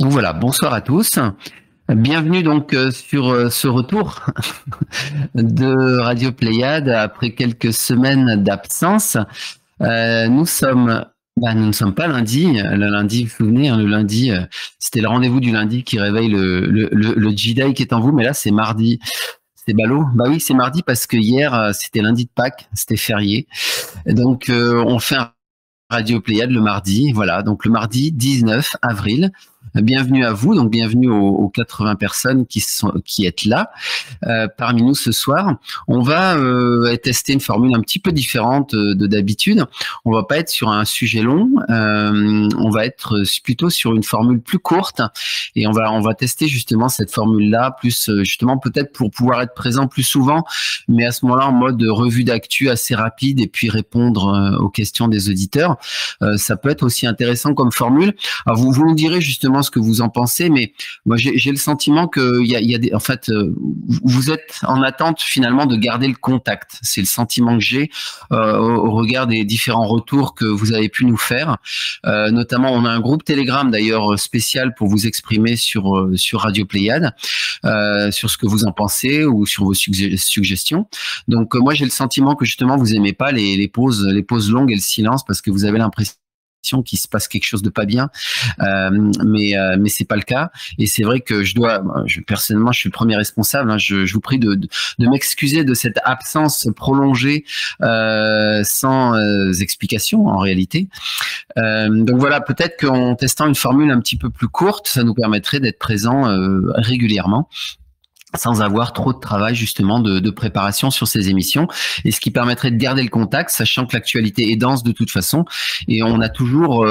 Donc voilà, bonsoir à tous. Bienvenue donc sur ce retour de Radio Pléiade après quelques semaines d'absence. Nous ne sommes pas lundi. Le lundi, vous vous souvenez, le lundi, c'était le rendez-vous du lundi qui réveille le Jedi qui est en vous, mais là c'est mardi. C'est ballot. Bah oui, c'est mardi parce que hier c'était lundi de Pâques, c'était férié. Donc on fait un Radio Pléiade le mardi, voilà, donc le mardi 19 avril. Bienvenue à vous, donc bienvenue aux 80 personnes qui êtes là parmi nous ce soir. On va tester une formule un petit peu différente de d'habitude. On va pas être sur un sujet long, on va être plutôt sur une formule plus courte et on va tester justement cette formule-là, plus justement peut-être pour pouvoir être présent plus souvent, mais à ce moment-là en mode revue d'actu assez rapide et puis répondre aux questions des auditeurs. Ça peut être aussi intéressant comme formule. Alors vous nous direz justement ce que vous en pensez, mais moi j'ai le sentiment que en fait, vous êtes en attente finalement de garder le contact. C'est le sentiment que j'ai au regard des différents retours que vous avez pu nous faire. Notamment, on a un groupe Telegram d'ailleurs spécial pour vous exprimer sur Radio Pléiade, sur ce que vous en pensez ou sur vos suggestions. Donc moi j'ai le sentiment que justement vous aimez pas les pauses longues et le silence parce que vous avez l'impression qu'il se passe quelque chose de pas bien, mais c'est pas le cas. Et c'est vrai que personnellement, je suis le premier responsable. Hein, je vous prie de m'excuser de cette absence prolongée sans explication en réalité. Donc voilà, peut-être qu'en testant une formule un petit peu plus courte, ça nous permettrait d'être présents régulièrement, sans avoir trop de travail justement de préparation sur ces émissions, et ce qui permettrait de garder le contact, sachant que l'actualité est dense de toute façon, et on a toujours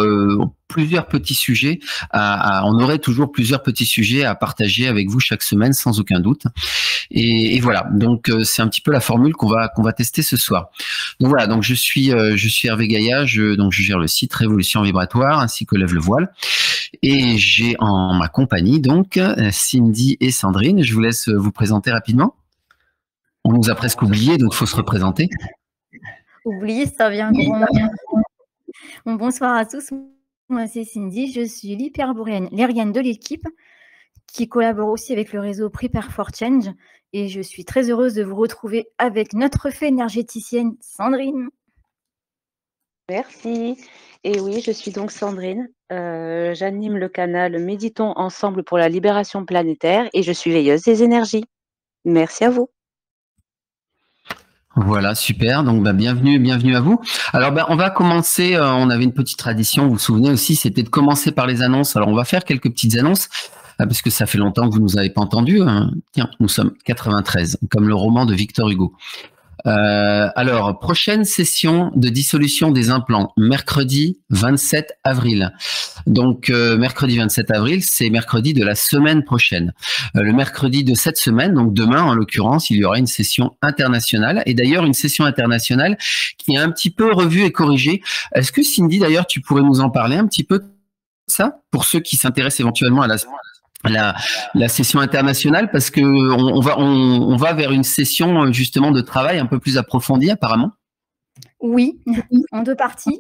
plusieurs petits sujets on aurait toujours plusieurs petits sujets à partager avec vous chaque semaine sans aucun doute. Et voilà, donc c'est un petit peu la formule qu'on va tester ce soir. Donc voilà, donc je suis Hervé Gaillat, donc je gère le site Révolution Vibratoire ainsi que Lève le Voile. Et j'ai en ma compagnie donc Cindy et Sandrine. Je vous laisse vous présenter rapidement. On nous a presque oublié, donc il faut se représenter. Oublier, ça vient grand. Bon, bonsoir à tous. Moi, c'est Cindy. Je suis l'hyperboréenne de l'équipe qui collabore aussi avec le réseau Prepare for Change. Et je suis très heureuse de vous retrouver avec notre fée énergéticienne, Sandrine. Merci. Et oui, je suis donc Sandrine. J'anime le canal Méditons ensemble pour la libération planétaire et je suis veilleuse des énergies. Merci à vous. Voilà, super. Donc, bienvenue à vous. Alors, on va commencer. On avait une petite tradition, vous vous souvenez aussi, c'était de commencer par les annonces. Alors, on va faire quelques petites annonces parce que ça fait longtemps que vous nous avez pas entendus. Hein. Tiens, nous sommes 93, comme le roman de Victor Hugo. Alors, prochaine session de dissolution des implants, mercredi 27 avril. Donc, mercredi 27 avril, c'est mercredi de la semaine prochaine. Le mercredi de cette semaine, donc demain en l'occurrence, il y aura une session internationale. Et d'ailleurs, une session internationale qui est un petit peu revue et corrigée. Est-ce que Cindy, d'ailleurs, tu pourrais nous en parler un petit peu de ça, pour ceux qui s'intéressent éventuellement à la session internationale, parce que on va vers une session justement de travail un peu plus approfondie apparemment. Oui, en 2 parties.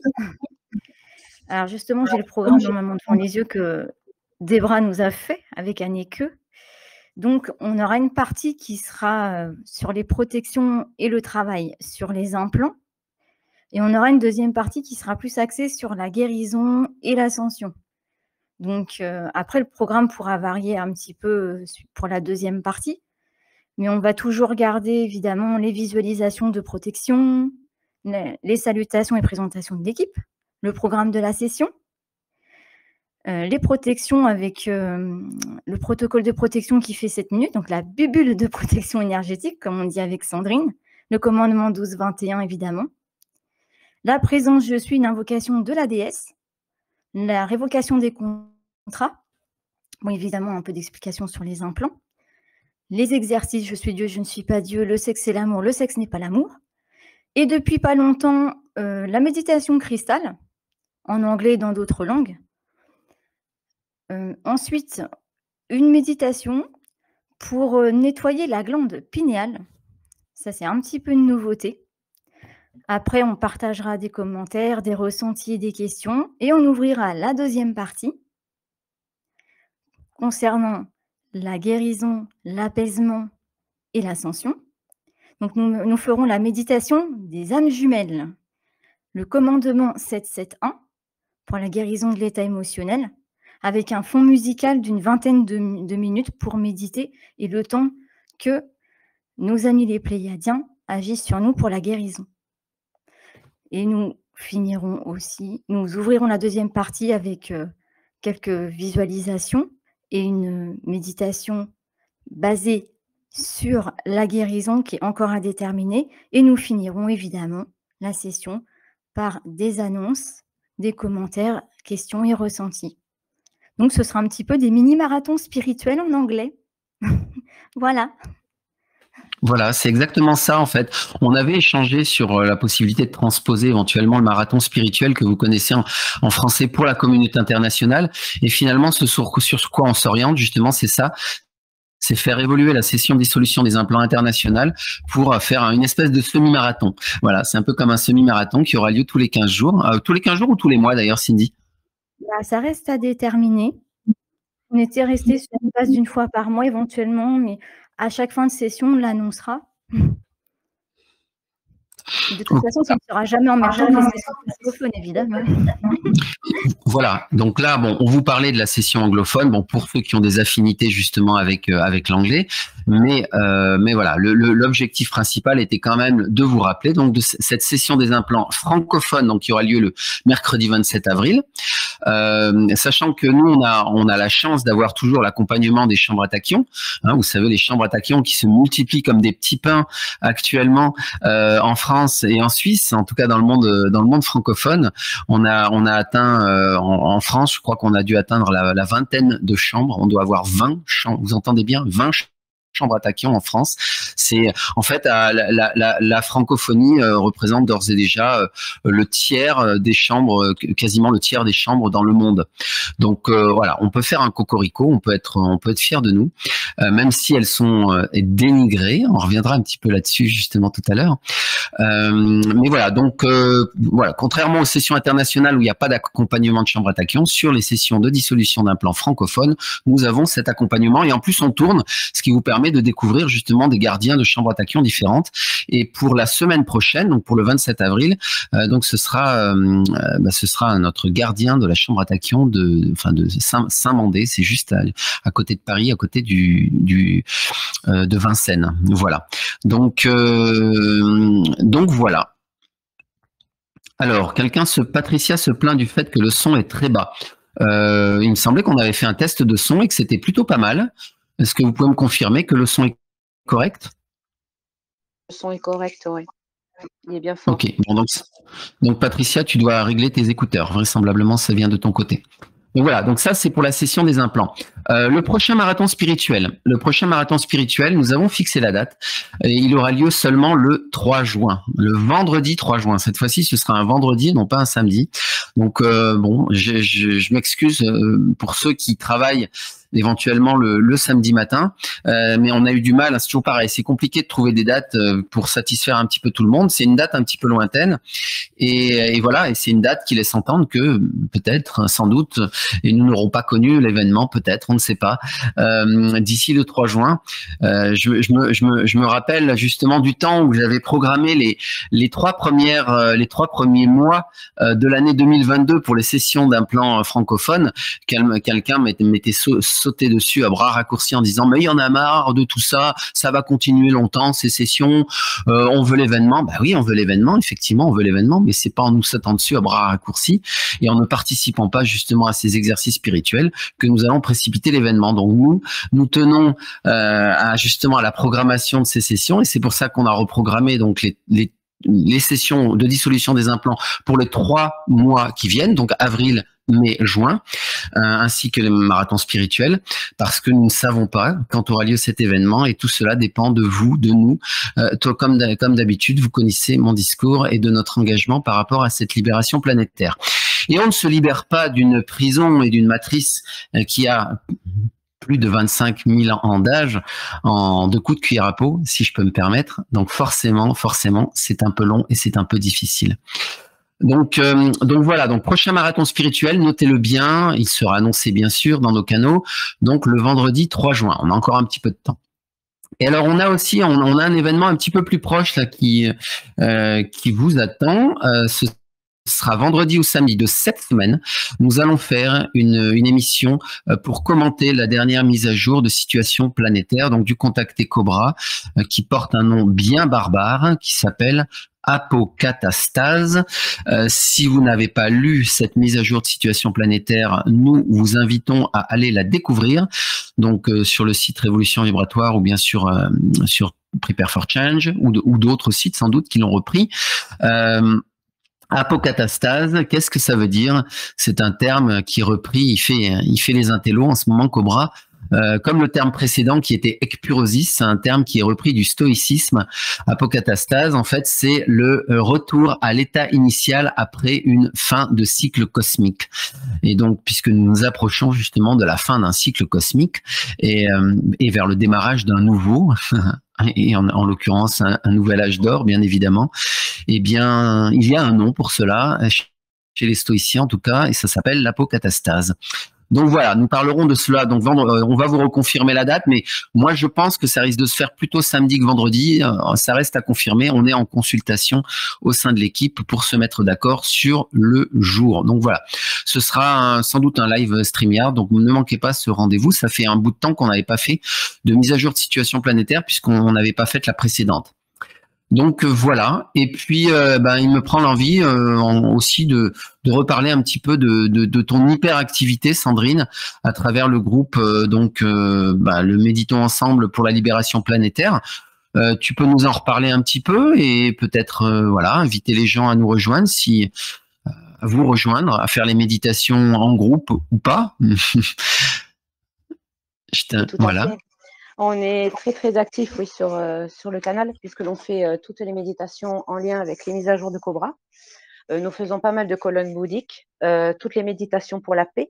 Alors justement, j'ai le programme normalement devant les yeux que Debra nous a fait avec Anneke. Donc, on aura une partie qui sera sur les protections et le travail sur les implants. Et on aura une deuxième partie qui sera plus axée sur la guérison et l'ascension. Donc, après, le programme pourra varier un petit peu pour la deuxième partie, mais on va toujours garder évidemment les visualisations de protection, les salutations et présentations de l'équipe, le programme de la session, les protections avec le protocole de protection qui fait 7 minutes, donc la bulle de protection énergétique, comme on dit avec Sandrine, le commandement 12-21 évidemment, la présence je suis, une invocation de la déesse, la révocation des contrats, bon, évidemment un peu d'explication sur les implants, les exercices je suis Dieu, je ne suis pas Dieu, le sexe c'est l'amour, le sexe n'est pas l'amour, et depuis pas longtemps, la méditation cristal, en anglais et dans d'autres langues. Ensuite, une méditation pour nettoyer la glande pinéale. Ça, c'est un petit peu une nouveauté. Après, on partagera des commentaires, des ressentis et des questions, et on ouvrira la deuxième partie concernant la guérison, l'apaisement et l'ascension. Donc, nous ferons la méditation des âmes jumelles, le commandement 771 pour la guérison de l'état émotionnel, avec un fond musical d'une vingtaine de minutes pour méditer et le temps que nos amis les Pléiadiens agissent sur nous pour la guérison. Et nous finirons aussi, nous ouvrirons la deuxième partie avec quelques visualisations et une méditation basée sur la guérison qui est encore à déterminer. Et nous finirons évidemment la session par des annonces, des commentaires, questions et ressentis. Donc ce sera un petit peu des mini-marathons spirituels en anglais. Voilà. Voilà, c'est exactement ça en fait. On avait échangé sur la possibilité de transposer éventuellement le marathon spirituel que vous connaissez en français pour la communauté internationale. Et finalement, sur quoi on s'oriente, justement, c'est ça. C'est faire évoluer la session de dissolution des implants internationales pour faire une espèce de semi-marathon. Voilà, c'est un peu comme un semi-marathon qui aura lieu tous les 15 jours. Tous les 15 jours ou tous les mois d'ailleurs, Cindy? Ça reste à déterminer. On était resté sur une base d'une fois par mois éventuellement, mais à chaque fin de session, on l'annoncera. De toute façon, ça ne sera jamais en même temps que les sessions anglophones, évidemment. Voilà, donc là, bon, on vous parlait de la session anglophone, bon, pour ceux qui ont des affinités justement avec l'anglais, mais voilà, l'objectif principal était quand même de vous rappeler donc de cette session des implants francophones, donc qui aura lieu le mercredi 27 avril, sachant que nous on a la chance d'avoir toujours l'accompagnement des chambres à tachyon, hein, vous savez les chambres à tachyon qui se multiplient comme des petits pains actuellement en France et en Suisse, en tout cas dans le monde francophone, on a atteint en France, je crois qu'on a dû atteindre la vingtaine de chambres. On doit avoir 20 chambres. Vous entendez bien, 20 chambres à tachyon en France. C'est en fait la francophonie représente d'ores et déjà le tiers des chambres, quasiment le tiers des chambres dans le monde. Donc voilà, on peut faire un cocorico, on peut être fier de nous, même si elles sont dénigrées. On reviendra un petit peu là-dessus justement tout à l'heure. Mais voilà, donc voilà, contrairement aux sessions internationales où il n'y a pas d'accompagnement de chambre à tachyon, sur les sessions de dissolution d'implants francophones, nous avons cet accompagnement et en plus on tourne, ce qui vous permet de découvrir justement des gardiens de chambres à tachyon différentes. Et pour la semaine prochaine, donc pour le 27 avril, donc ce sera notre gardien de la chambre à tachyon de Saint-Mandé, c'est juste à côté de Paris, à côté de Vincennes. Voilà. Donc voilà. Alors, Patricia se plaint du fait que le son est très bas. Il me semblait qu'on avait fait un test de son et que c'était plutôt pas mal. Est-ce que vous pouvez me confirmer que le son est correct? Le son est correct, oui. Il est bien fort. Ok, bon, donc Patricia, tu dois régler tes écouteurs. Vraisemblablement, ça vient de ton côté. Donc voilà, donc ça c'est pour la session des implants. Le prochain marathon spirituel, nous avons fixé la date et il aura lieu seulement le 3 juin, le vendredi 3 juin. Cette fois-ci, ce sera un vendredi, non pas un samedi. Donc bon, je m'excuse pour ceux qui travaillent éventuellement le samedi matin, mais on a eu du mal, c'est toujours pareil, c'est compliqué de trouver des dates pour satisfaire un petit peu tout le monde, c'est une date un petit peu lointaine, et voilà, et c'est une date qui laisse entendre que peut-être, sans doute, et nous n'aurons pas connu l'événement, peut-être, on ne sait pas, d'ici le 3 juin. Je me rappelle justement du temps où j'avais programmé les trois premiers mois de l'année 2022 pour les sessions d'implants francophones. Quelqu'un m'était sauter dessus à bras raccourcis en disant mais il y en a marre de tout ça, ça va continuer longtemps ces sessions, on veut l'événement. Bah oui, on veut l'événement, effectivement on veut l'événement, mais c'est pas en nous sautant dessus à bras raccourcis et en ne participant pas justement à ces exercices spirituels que nous allons précipiter l'événement. Donc nous tenons justement à la programmation de ces sessions et c'est pour ça qu'on a reprogrammé donc les sessions de dissolution des implants pour les 3 mois qui viennent, donc avril, mai, juin, ainsi que le marathon spirituel, parce que nous ne savons pas quand aura lieu cet événement et tout cela dépend de vous, de nous. Comme d'habitude, vous connaissez mon discours et de notre engagement par rapport à cette libération planétaire. Et on ne se libère pas d'une prison et d'une matrice qui a plus de 25 000 ans d'âge en 2 coups de cuillère à peau, si je peux me permettre. Donc forcément, c'est un peu long et c'est un peu difficile. Donc voilà, donc prochain marathon spirituel, notez-le bien, il sera annoncé bien sûr dans nos canaux, donc le vendredi 3 juin, on a encore un petit peu de temps. Et alors on a aussi, on a un événement un petit peu plus proche là qui vous attend, ce sera vendredi ou samedi de cette semaine. Nous allons faire une émission pour commenter la dernière mise à jour de situation planétaire, donc du Contacté Cobra, qui porte un nom bien barbare, qui s'appelle Apocatastase. Si vous n'avez pas lu cette mise à jour de situation planétaire, nous vous invitons à aller la découvrir, donc sur le site Révolution Vibratoire ou bien sur Prepare for Change ou d'autres sites sans doute qui l'ont repris. Apocatastase, qu'est-ce que ça veut dire? C'est un terme qui est repris, il fait les intellos en ce moment, Cobra. Comme le terme précédent qui était ekpurosis, c'est un terme qui est repris du stoïcisme. Apocatastase, en fait, c'est le retour à l'état initial après une fin de cycle cosmique. Et donc, puisque nous nous approchons justement de la fin d'un cycle cosmique et vers le démarrage d'un nouveau, et en l'occurrence un nouvel âge d'or, bien évidemment, eh bien, il y a un nom pour cela, chez les stoïciens en tout cas, et ça s'appelle l'apocatastase. Donc voilà, nous parlerons de cela. Donc on va vous reconfirmer la date, mais moi je pense que ça risque de se faire plutôt samedi que vendredi. Ça reste à confirmer. On est en consultation au sein de l'équipe pour se mettre d'accord sur le jour. Donc voilà, ce sera sans doute un live StreamYard. Donc ne manquez pas ce rendez-vous. Ça fait un bout de temps qu'on n'avait pas fait de mise à jour de situation planétaire puisqu'on n'avait pas fait la précédente. Donc voilà, et puis il me prend l'envie aussi de reparler un petit peu de ton hyperactivité, Sandrine, à travers le groupe le Méditons ensemble pour la libération planétaire. Tu peux nous en reparler un petit peu et peut-être inviter les gens à nous rejoindre, à vous rejoindre, à faire les méditations en groupe ou pas. Voilà. On est très très actifs sur le canal puisque l'on fait toutes les méditations en lien avec les mises à jour de Cobra. Nous faisons pas mal de colonnes bouddhiques, toutes les méditations pour la paix,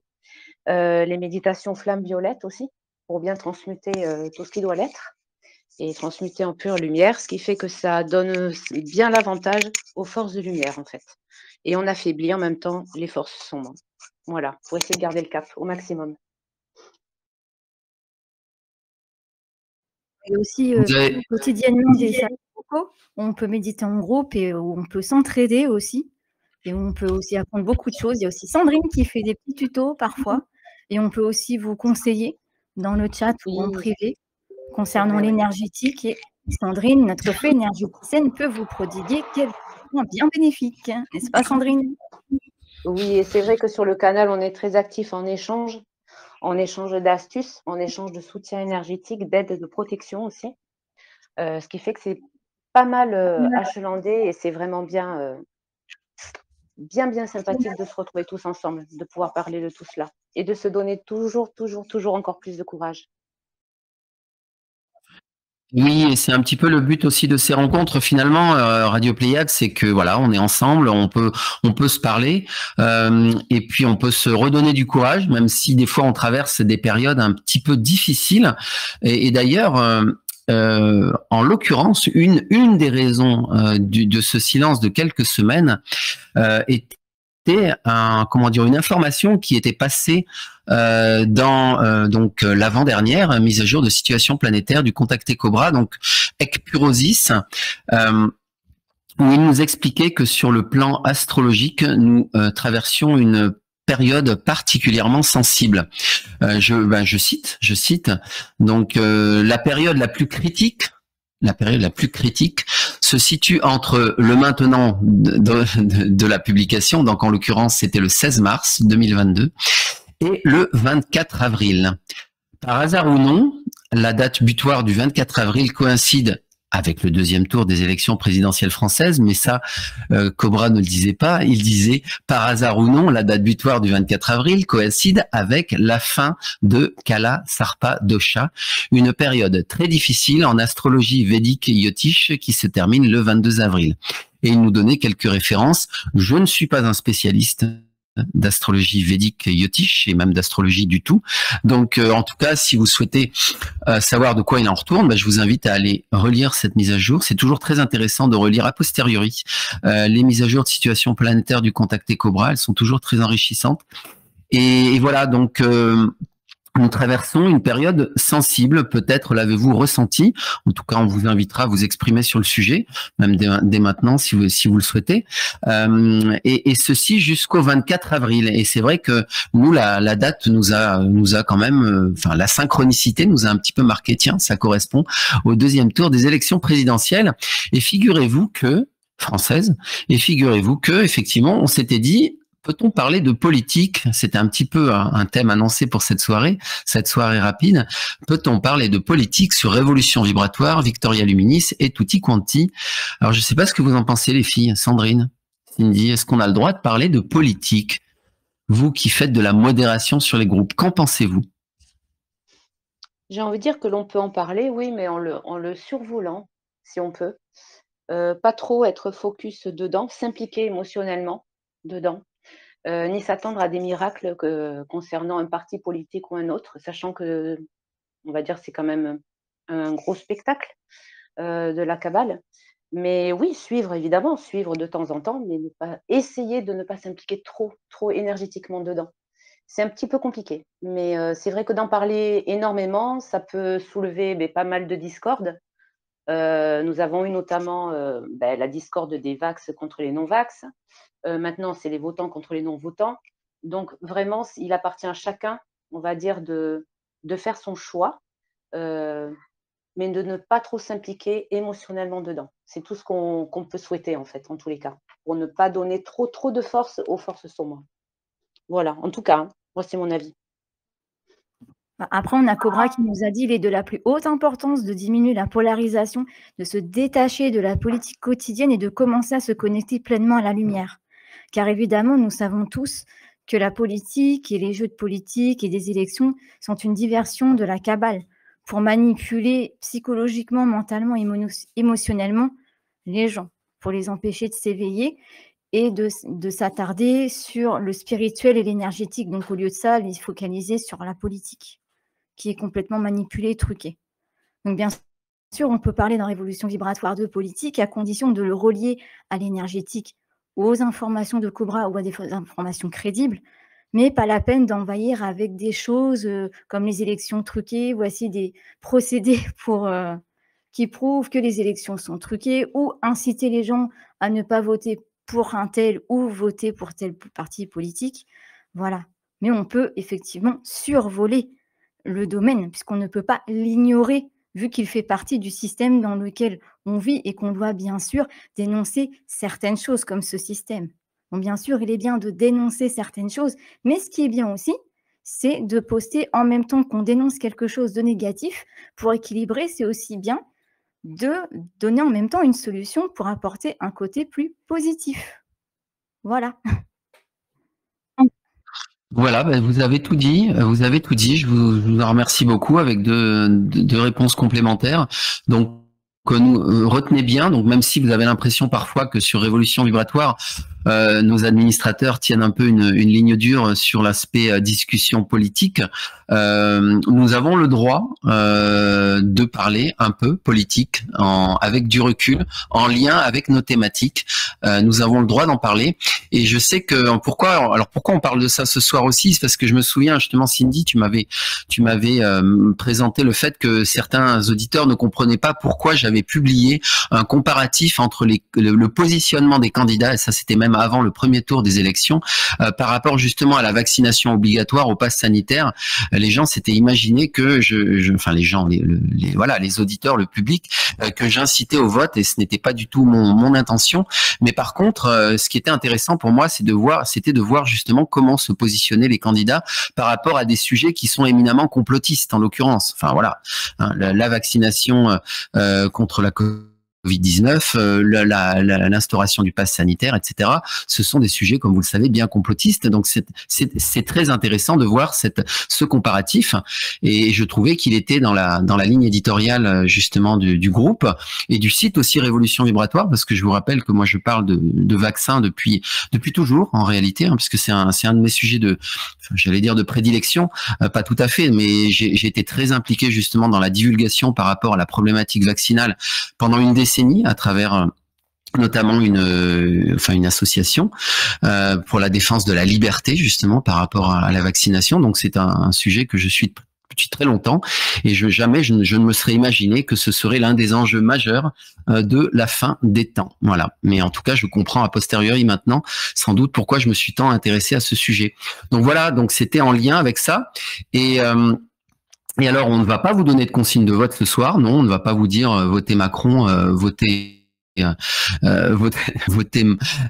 les méditations flamme violette aussi pour bien transmuter tout ce qui doit l'être et transmuter en pure lumière, ce qui fait que ça donne bien l'avantage aux forces de lumière en fait. Et on affaiblit en même temps les forces sombres. Voilà, pour essayer de garder le cap au maximum. Et aussi quotidiennement des salles vocaux, on peut méditer en groupe et où on peut s'entraider aussi. Et on peut aussi apprendre beaucoup de choses. Il y a aussi Sandrine qui fait des petits tutos parfois. Et on peut aussi vous conseiller dans le chat ou en privé concernant l'énergétique. Et Sandrine, notre fée énergéticienne, peut vous prodiguer quelques points bien bénéfiques. N'est-ce pas, Sandrine? Oui, et c'est vrai que sur le canal, on est très actif en échange d'astuces, en échange de soutien énergétique, d'aide et de protection aussi. Ce qui fait que c'est pas mal achalandé et c'est vraiment bien sympathique de se retrouver tous ensemble, de pouvoir parler de tout cela et de se donner toujours encore plus de courage. Oui, et c'est un petit peu le but aussi de ces rencontres finalement, Radio Pléiade, c'est que voilà, on est ensemble, on peut se parler et puis on peut se redonner du courage, même si des fois on traverse des périodes un petit peu difficiles. Et d'ailleurs, en l'occurrence, une des raisons de ce silence de quelques semaines était une information qui était passée dans l'avant-dernière mise à jour de situation planétaire du Contacté Cobra, donc ekpurosis, où il nous expliquait que sur le plan astrologique, nous traversions une période particulièrement sensible. Je cite, donc la période la plus critique se situe entre le maintenant de la publication, donc en l'occurrence c'était le 16 mars 2022, et le 24 avril. Par hasard ou non, la date butoir du 24 avril coïncide avec le deuxième tour des élections présidentielles françaises, mais ça, Cobra ne le disait pas. Il disait, par hasard ou non, la date butoir du 24 avril coïncide avec la fin de Kala Sarpa Dosha, une période très difficile en astrologie védique yotish qui se termine le 22 avril. Et il nous donnait quelques références. Je ne suis pas un spécialiste d'astrologie védique Yotish et même d'astrologie du tout. Donc, en tout cas, si vous souhaitez savoir de quoi il en retourne, je vous invite à aller relire cette mise à jour. C'est toujours très intéressant de relire a posteriori les mises à jour de situation planétaire du contacté Cobra. Elles sont toujours très enrichissantes. Et voilà, donc nous traversons une période sensible, peut-être l'avez-vous ressenti. En tout cas, on vous invitera à vous exprimer sur le sujet, même dès maintenant, si vous le souhaitez. Et ceci jusqu'au 24 avril. Et c'est vrai que nous, la date nous a quand même, la synchronicité nous a un petit peu marqué. Tiens, ça correspond au deuxième tour des élections présidentielles. Et figurez-vous que effectivement, on s'était dit, peut-on parler de politique? C'était un petit peu un thème annoncé pour cette soirée rapide. Peut-on parler de politique sur Révolution Vibratoire, Victoria Luminis et Tutti Quanti? Alors, je ne sais pas ce que vous en pensez, les filles. Sandrine, Cindy, est-ce qu'on a le droit de parler de politique? Vous qui faites de la modération sur les groupes, qu'en pensez-vous? J'ai envie de dire que l'on peut en parler, oui, mais en le survolant, si on peut. Pas trop être focus dedans, s'impliquer émotionnellement dedans. Ni s'attendre à des miracles concernant un parti politique ou un autre, sachant que, on va dire, c'est quand même un gros spectacle de la cabale. Mais oui, évidemment, suivre de temps en temps, mais essayer de ne pas s'impliquer trop énergétiquement dedans. C'est un petit peu compliqué, mais c'est vrai que d'en parler énormément, ça peut soulever pas mal de discorde. Nous avons eu notamment la discorde des vax contre les non-vax. Maintenant, c'est les votants contre les non-votants. Donc, vraiment, il appartient à chacun, on va dire, de faire son choix, mais de ne pas trop s'impliquer émotionnellement dedans. C'est tout ce qu'on peut souhaiter, en fait, en tous les cas, pour ne pas donner trop de force aux forces sombres. Voilà, en tout cas, moi, c'est mon avis. Après, on a Cobra qui nous a dit qu'il est de la plus haute importance de diminuer la polarisation, de se détacher de la politique quotidienne et de commencer à se connecter pleinement à la lumière. Car évidemment, nous savons tous que la politique et les jeux de politique et des élections sont une diversion de la cabale pour manipuler psychologiquement, mentalement, émotionnellement les gens, pour les empêcher de s'éveiller et de s'attarder sur le spirituel et l'énergétique. Donc, au lieu de ça, les focaliser sur la politique, qui est complètement manipulée et truquée. Donc, bien sûr, on peut parler d'un révolution vibratoire de politique à condition de le relier à l'énergétique, aux informations de Cobra ou à des informations crédibles, mais pas la peine d'envahir avec des choses comme les élections truquées. Voici des procédés qui prouvent que les élections sont truquées, ou inciter les gens à ne pas voter pour un tel ou voter pour tel parti politique. Voilà. Mais on peut effectivement survoler le domaine, puisqu'on ne peut pas l'ignorer, vu qu'il fait partie du système dans lequel on vit et qu'on doit bien sûr dénoncer certaines choses comme ce système. Bon, bien sûr, il est bien de dénoncer certaines choses, mais ce qui est bien aussi, c'est de poster en même temps qu'on dénonce quelque chose de négatif. Pour équilibrer, c'est aussi bien de donner en même temps une solution pour apporter un côté plus positif. Voilà. Voilà, vous avez tout dit. Je vous en remercie beaucoup avec deux réponses complémentaires. Donc, nous retenez bien. Donc, même si vous avez l'impression parfois que sur Révolution Vibratoire, nos administrateurs tiennent un peu une ligne dure sur l'aspect discussion politique, nous avons le droit de parler un peu politique avec du recul, en lien avec nos thématiques. Nous avons le droit d'en parler. Et je sais que pourquoi on parle de ça ce soir aussi, c'est parce que je me souviens justement, Cindy, tu m'avais présenté le fait que certains auditeurs ne comprenaient pas pourquoi j'avais publié un comparatif entre le positionnement des candidats, et ça c'était même avant le premier tour des élections, par rapport justement à la vaccination obligatoire, au pass sanitaire. Les gens s'étaient imaginé que les auditeurs, le public, que j'incitais au vote, et ce n'était pas du tout mon intention. Mais par contre, ce qui était intéressant pour moi, c'était de voir justement comment se positionnaient les candidats par rapport à des sujets qui sont éminemment complotistes, en l'occurrence. Enfin voilà, la vaccination contre la Covid-19, l'instauration du pass sanitaire, etc. Ce sont des sujets, comme vous le savez, bien complotistes. Donc c'est très intéressant de voir ce comparatif. Et je trouvais qu'il était dans la ligne éditoriale justement du groupe et du site aussi Révolution Vibratoire, parce que je vous rappelle que moi je parle de vaccins depuis toujours en réalité, hein, puisque c'est un de mes sujets j'allais dire de prédilection, pas tout à fait, mais j'ai été très impliqué justement dans la divulgation par rapport à la problématique vaccinale pendant une décennie à travers notamment une association pour la défense de la liberté justement par rapport à la vaccination. Donc c'est un sujet que je suis depuis très longtemps et je ne me serais imaginé que ce serait l'un des enjeux majeurs de la fin des temps. Voilà. Mais en tout cas, je comprends a posteriori maintenant sans doute pourquoi je me suis tant intéressé à ce sujet. Donc voilà, donc c'était en lien avec ça et alors, on ne va pas vous donner de consigne de vote ce soir, non, on ne va pas vous dire votez Macron, votez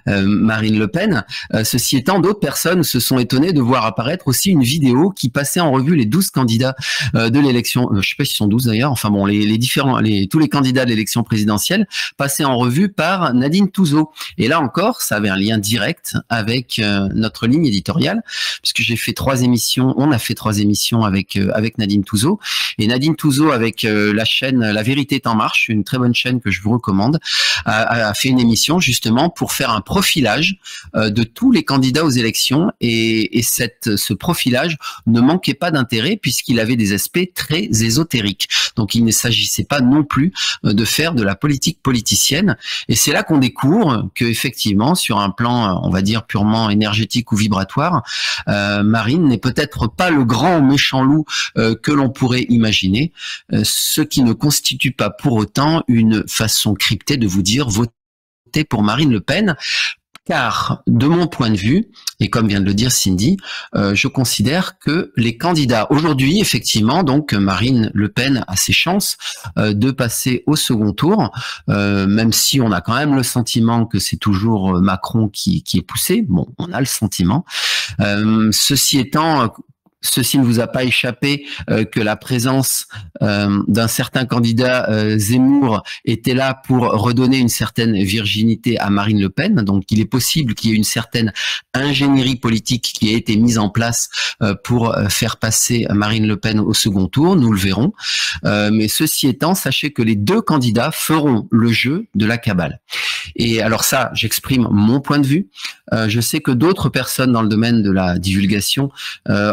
Marine Le Pen. Ceci étant, d'autres personnes se sont étonnées de voir apparaître aussi une vidéo qui passait en revue les 12 candidats de l'élection. Je sais pas s'ils sont 12 d'ailleurs. Enfin bon, tous les candidats de l'élection présidentielle passaient en revue par Nadine Touzeau. Et là encore, ça avait un lien direct avec notre ligne éditoriale, puisque on a fait 3 émissions avec Nadine Touzeau. Et Nadine Touzeau avec la chaîne La Vérité est en marche, une très bonne chaîne que je vous recommande, a fait une émission justement pour faire un profilage de tous les candidats aux élections et ce profilage ne manquait pas d'intérêt puisqu'il avait des aspects très ésotériques. Donc il ne s'agissait pas non plus de faire de la politique politicienne et c'est là qu'on découvre que effectivement sur un plan on va dire purement énergétique ou vibratoire, Marine n'est peut-être pas le grand méchant loup que l'on pourrait imaginer, ce qui ne constitue pas pour autant une façon cryptée de vous dire votez pour Marine Le Pen, car de mon point de vue, et comme vient de le dire Cindy, je considère que les candidats aujourd'hui, effectivement, donc Marine Le Pen a ses chances de passer au second tour, même si on a quand même le sentiment que c'est toujours Macron qui est poussé. Bon, on a le sentiment. Ceci étant, ceci ne vous a pas échappé que la présence d'un certain candidat Zemmour était là pour redonner une certaine virginité à Marine Le Pen. Donc il est possible qu'il y ait une certaine ingénierie politique qui ait été mise en place pour faire passer Marine Le Pen au second tour. Nous le verrons. Mais ceci étant, sachez que les 2 candidats feront le jeu de la cabale. Et alors ça, j'exprime mon point de vue. Je sais que d'autres personnes dans le domaine de la divulgation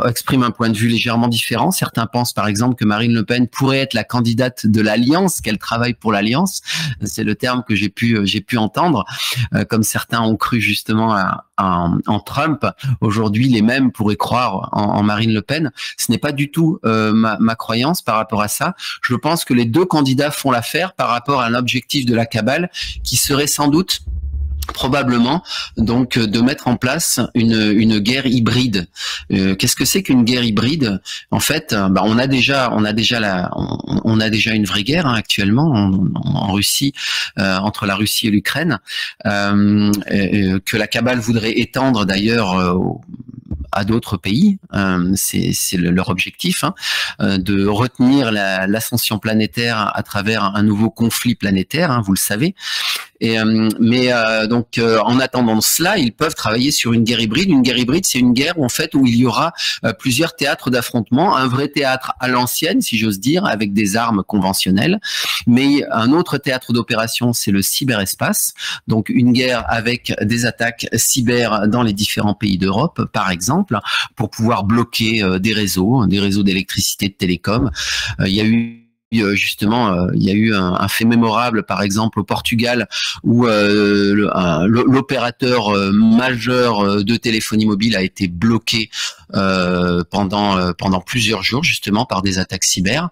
expriment un point de vue légèrement différent. Certains pensent par exemple que Marine Le Pen pourrait être la candidate de l'Alliance, qu'elle travaille pour l'Alliance. C'est le terme que j'ai pu entendre, comme certains ont cru justement en Trump. Aujourd'hui, les mêmes pourraient croire en Marine Le Pen. Ce n'est pas du tout ma croyance par rapport à ça. Je pense que les 2 candidats font l'affaire par rapport à un objectif de la cabale qui serait sans doute probablement donc de mettre en place une guerre hybride. Qu'est-ce que c'est qu'une guerre hybride? En fait, on a déjà une vraie guerre actuellement en Russie, entre la Russie et l'Ukraine, que la cabale voudrait étendre d'ailleurs à d'autres pays. C'est leur objectif, de retenir l'ascension planétaire à travers un nouveau conflit planétaire, vous le savez. Donc en attendant cela, ils peuvent travailler sur une guerre hybride. Une guerre hybride, c'est une guerre où il y aura plusieurs théâtres d'affrontement, un vrai théâtre à l'ancienne, si j'ose dire, avec des armes conventionnelles, mais un autre théâtre d'opération, c'est le cyberespace. Donc une guerre avec des attaques cyber dans les différents pays d'Europe, par exemple, pour pouvoir bloquer des réseaux d'électricité, de télécom. Il y a eu justement, il y a eu un fait mémorable, par exemple au Portugal, où l'opérateur majeur de téléphonie mobile a été bloqué pendant plusieurs jours, justement par des attaques cyber.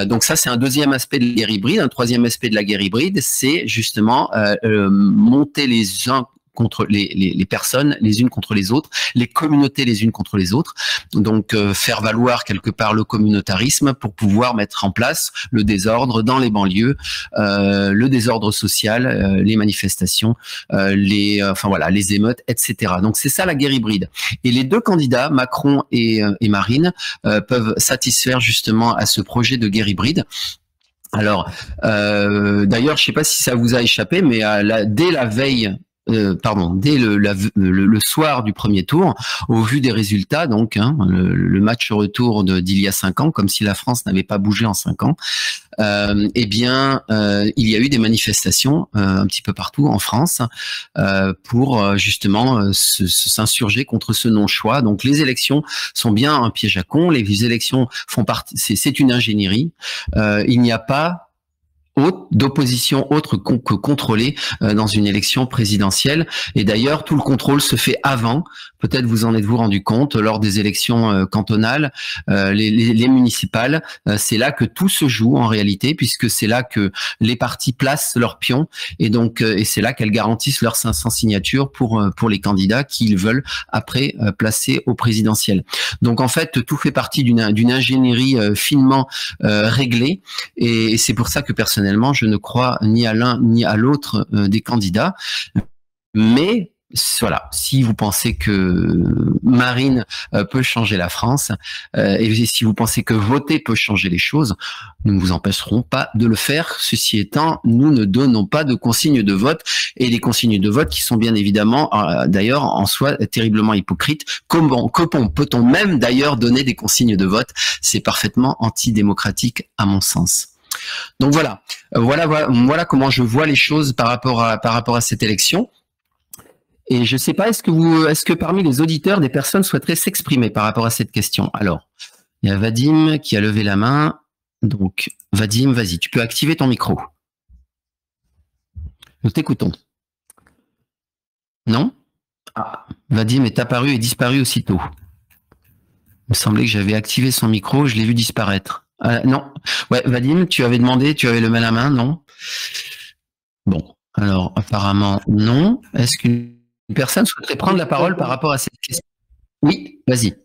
Donc ça, c'est un deuxième aspect de la guerre hybride. Un troisième aspect de la guerre hybride, c'est justement monter les uns contre les personnes les unes contre les autres, les communautés les unes contre les autres, donc faire valoir quelque part le communautarisme pour pouvoir mettre en place le désordre dans les banlieues, le désordre social, les manifestations, les émeutes, etc. Donc c'est ça la guerre hybride. Et les 2 candidats, Macron et Marine, peuvent satisfaire justement à ce projet de guerre hybride. Alors, d'ailleurs, je ne sais pas si ça vous a échappé, mais dès la veille, dès le soir du premier tour, au vu des résultats, donc le match retour d'il y a 5 ans, comme si la France n'avait pas bougé en 5 ans, il y a eu des manifestations un petit peu partout en France pour justement s'insurger contre ce non-choix. Donc les élections sont bien un piège à con. Les élections font partie, c'est une ingénierie. Il n'y a pas d'opposition autre que contrôlée dans une élection présidentielle. Et d'ailleurs, tout le contrôle se fait avant. Peut-être vous en êtes-vous rendu compte lors des élections cantonales, les municipales. C'est là que tout se joue en réalité, puisque c'est là que les partis placent leurs pions et donc et c'est là qu'elles garantissent leurs 500 signatures pour les candidats qu'ils veulent après placer au présidentiel. Donc en fait, tout fait partie d'une ingénierie finement réglée et c'est pour ça que personnellement, je ne crois ni à l'un ni à l'autre des candidats. Mais voilà, si vous pensez que Marine peut changer la France, et si vous pensez que voter peut changer les choses, nous ne vous empêcherons pas de le faire. Ceci étant, nous ne donnons pas de consignes de vote, et les consignes de vote qui sont bien évidemment, d'ailleurs, en soi, terriblement hypocrites. Comment peut-on même d'ailleurs donner des consignes de vote? C'est parfaitement antidémocratique à mon sens. Donc voilà comment je vois les choses par rapport à cette élection. Et je ne sais pas, est-ce que parmi les auditeurs, des personnes souhaiteraient s'exprimer par rapport à cette question? Alors, il y a Vadim qui a levé la main. Donc, Vadim, vas-y, tu peux activer ton micro. Nous t'écoutons. Non? Ah, Vadim est apparu et disparu aussitôt. Il me semblait que j'avais activé son micro, je l'ai vu disparaître. Non. Ouais, Vadim, tu avais levé la main, non? Bon, alors apparemment non. Est-ce qu'une personne souhaiterait prendre la parole par rapport à cette question? Oui, vas-y.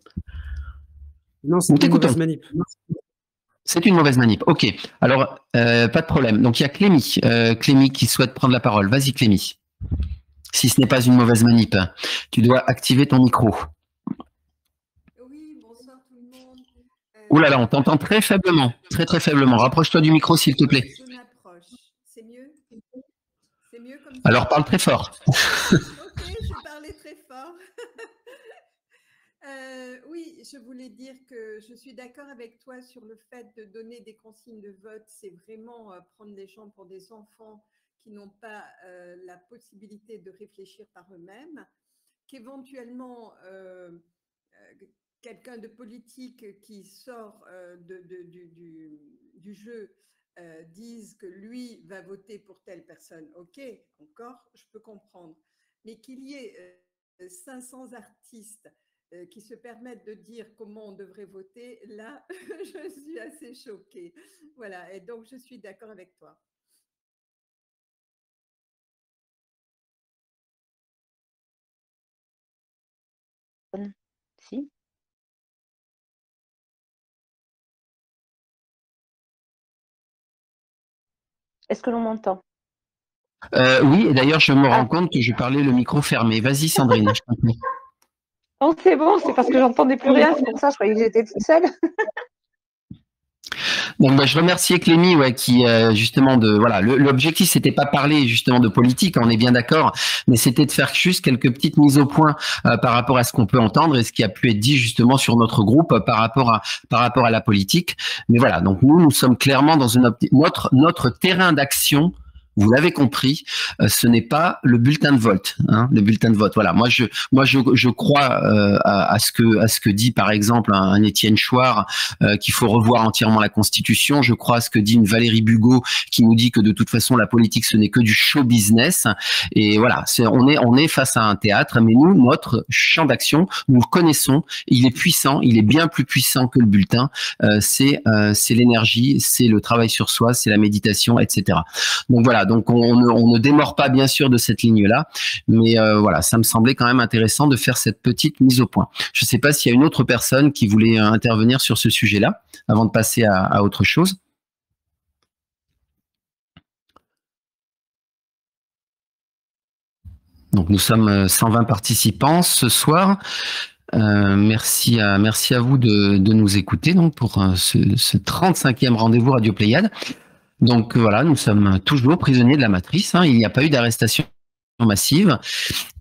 Non, c'est une mauvaise manip. C'est une mauvaise manip. Ok. Alors, pas de problème. Donc il y a Clémy qui souhaite prendre la parole. Vas-y, Clémy. Si ce n'est pas une mauvaise manip, tu dois activer ton micro. Oui, bonsoir tout le monde. Ouh là là, on t'entend très faiblement, très très faiblement. Rapproche-toi du micro, s'il te plaît. Je m'approche. C'est mieux? C'est mieux comme ça? Alors parle très fort. Ok, je vais parler très fort. Oui, je voulais dire que je suis d'accord avec toi sur le fait de donner des consignes de vote. C'est vraiment prendre les gens pour des enfants qui n'ont pas la possibilité de réfléchir par eux-mêmes, qu'éventuellement quelqu'un de politique qui sort du jeu dise que lui va voter pour telle personne, ok, encore, je peux comprendre. Mais qu'il y ait 500 artistes qui se permettent de dire comment on devrait voter, là, je suis assez choquée. Voilà, et donc je suis d'accord avec toi. Si. Est-ce que l'on m'entend? Oui, et d'ailleurs, je me rends compte que je parlais le micro fermé. Vas-y, Sandrine, je t'en prie. Oh, c'est bon, c'est parce que j'entendais plus rien, c'est pour ça, je croyais que j'étais toute seule. Donc, je remerciais Clémy, qui justement l'objectif c'était pas parler justement de politique, on est bien d'accord, mais c'était de faire juste quelques petites mises au point par rapport à ce qu'on peut entendre et ce qui a pu être dit justement sur notre groupe par rapport à la politique. Mais voilà, donc nous sommes clairement dans notre terrain d'action. Vous l'avez compris, ce n'est pas le bulletin de vote. Le bulletin de vote. Voilà. Moi, je crois à ce que dit par exemple un Étienne Chouard qu'il faut revoir entièrement la Constitution. Je crois à ce que dit une Valérie Bugeaud qui nous dit que de toute façon la politique ce n'est que du show business. Et voilà, on est face à un théâtre, mais nous, notre champ d'action, nous le connaissons. Il est puissant, il est bien plus puissant que le bulletin. C'est l'énergie, c'est le travail sur soi, c'est la méditation, etc. Donc voilà. Donc on ne démord pas bien sûr de cette ligne-là, mais voilà, ça me semblait quand même intéressant de faire cette petite mise au point. Je ne sais pas s'il y a une autre personne qui voulait intervenir sur ce sujet-là avant de passer à autre chose. Donc nous sommes 120 participants ce soir. Merci à vous de nous écouter donc pour ce 35e rendez-vous Radio Pléiade. Donc voilà, nous sommes toujours prisonniers de la matrice. Il n'y a pas eu d'arrestation massive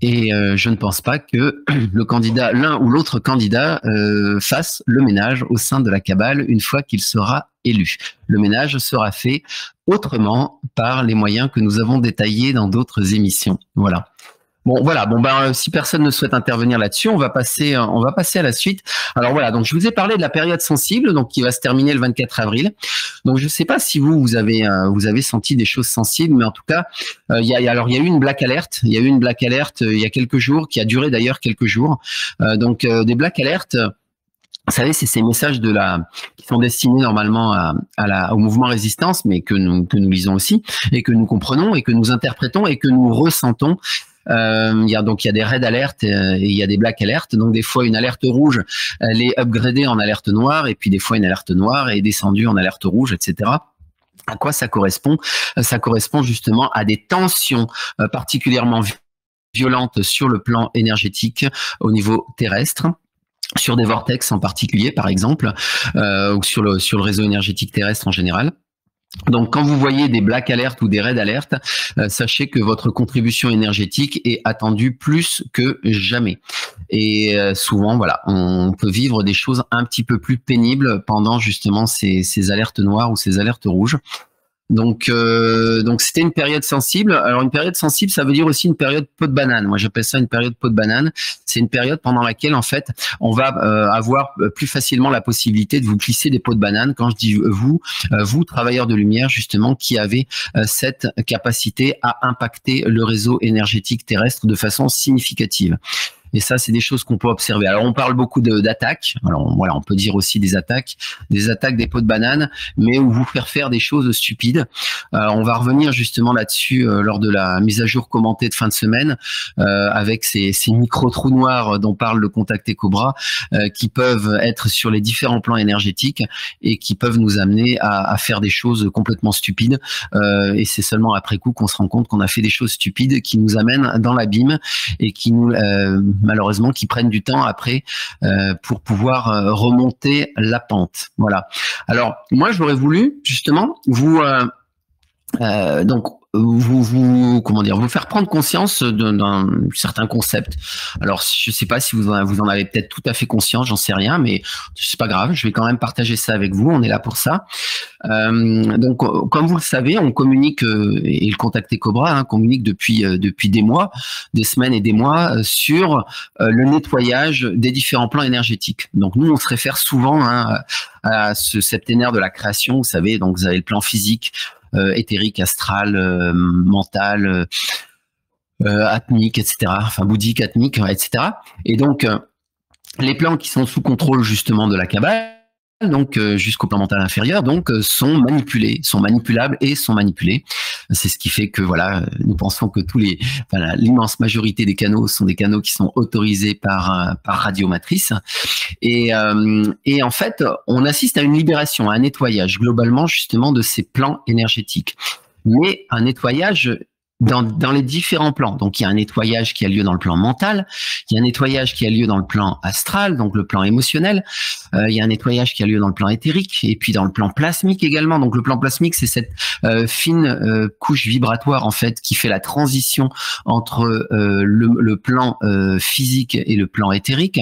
et je ne pense pas que le candidat, l'un ou l'autre candidat, fasse le ménage au sein de la cabale une fois qu'il sera élu. Le ménage sera fait autrement par les moyens que nous avons détaillés dans d'autres émissions. Voilà. Bon, voilà. Bon, si personne ne souhaite intervenir là-dessus, on va passer à la suite. Alors voilà. Donc, je vous ai parlé de la période sensible, donc qui va se terminer le 24 avril. Donc, je ne sais pas si vous avez senti des choses sensibles, mais en tout cas, il y a eu une black alert. Il y a eu une black alert il y a quelques jours, qui a duré d'ailleurs quelques jours. Donc, des black alerts. Vous savez, c'est ces messages qui sont destinés normalement au mouvement résistance, mais que nous lisons aussi et que nous comprenons et que nous interprétons et que nous ressentons. Il y a des red alertes et il y a des black alertes. Donc des fois une alerte rouge, elle est upgradée en alerte noire, et puis des fois une alerte noire est descendue en alerte rouge, etc. À quoi ça correspond? Ça correspond justement à des tensions particulièrement violentes sur le plan énergétique au niveau terrestre, sur des vortex en particulier, par exemple, ou sur le réseau énergétique terrestre en général. Donc, quand vous voyez des black alertes ou des red alertes, sachez que votre contribution énergétique est attendue plus que jamais. Et souvent, voilà, on peut vivre des choses un petit peu plus pénibles pendant justement ces alertes noires ou ces alertes rouges. Donc c'était une période sensible. Alors une période sensible, ça veut dire aussi une période peau de banane. Moi, j'appelle ça une période peau de banane. C'est une période pendant laquelle, en fait, on va avoir plus facilement la possibilité de vous glisser des peaux de banane. Quand je dis vous travailleurs de lumière, justement, qui avez cette capacité à impacter le réseau énergétique terrestre de façon significative. Et ça, c'est des choses qu'on peut observer. Alors, on parle beaucoup d'attaques. Alors, voilà, on peut dire aussi des attaques des pots de banane, mais où vous faire des choses stupides. On va revenir justement là-dessus lors de la mise à jour commentée de fin de semaine, avec ces micro-trous noirs dont parle le Contacté Cobra, qui peuvent être sur les différents plans énergétiques et qui peuvent nous amener à faire des choses complètement stupides. Et c'est seulement après coup qu'on se rend compte qu'on a fait des choses stupides qui nous amènent dans l'abîme et qui nous malheureusement qui prennent du temps après pour pouvoir remonter la pente. Voilà. Alors moi j'aurais voulu justement vous vous faire prendre conscience d'un certain concept. Alors, je sais pas si vous en avez peut-être tout à fait conscience, j'en sais rien, mais c'est pas grave, je vais quand même partager ça avec vous, on est là pour ça. Donc, comme vous le savez, on communique, et le Contacté Cobra communique depuis des mois, des semaines et des mois, sur le nettoyage des différents plans énergétiques. Donc, nous, on se réfère souvent à ce septénaire de la création, vous savez, donc vous avez le plan physique, éthérique, astral, mental, atmique, etc. Enfin, bouddhique, atmique, etc. Et donc, les plans qui sont sous contrôle justement de la Kabbale, donc jusqu'au plan mental inférieur, donc sont manipulés, sont manipulables et sont manipulés. C'est ce qui fait que voilà, nous pensons que l'immense majorité des canaux sont des canaux qui sont autorisés par radiomatrice. Et en fait, on assiste à une libération, à un nettoyage globalement justement de ces plans énergétiques. Mais un nettoyage dans les différents plans. Donc, il y a un nettoyage qui a lieu dans le plan mental, il y a un nettoyage qui a lieu dans le plan astral, donc le plan émotionnel, il y a un nettoyage qui a lieu dans le plan éthérique, et puis dans le plan plasmique également. Donc, le plan plasmique, c'est cette fine couche vibratoire, en fait, qui fait la transition entre le plan physique et le plan éthérique.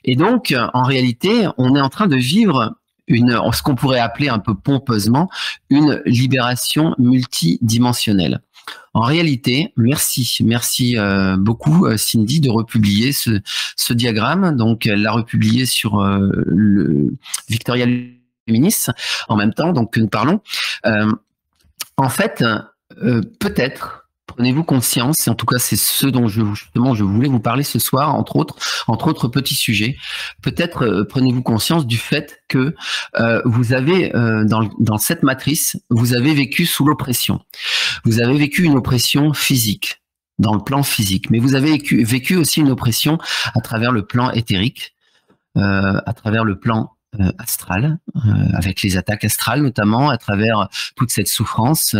Et donc, en réalité, on est en train de vivre ce qu'on pourrait appeler un peu pompeusement une libération multidimensionnelle. En réalité, merci beaucoup Cindy de republier ce diagramme. Donc, elle l'a republié sur le Victoria Luminis en même temps, donc que nous parlons. En fait, peut-être prenez-vous conscience, et en tout cas c'est ce dont je voulais vous parler ce soir, entre autres petits sujets. Peut-être prenez-vous conscience du fait que vous avez dans cette matrice, vous avez vécu sous l'oppression. Vous avez vécu une oppression physique, dans le plan physique, mais vous avez vécu aussi une oppression à travers le plan éthérique, à travers le plan astral, avec les attaques astrales notamment, à travers toute cette souffrance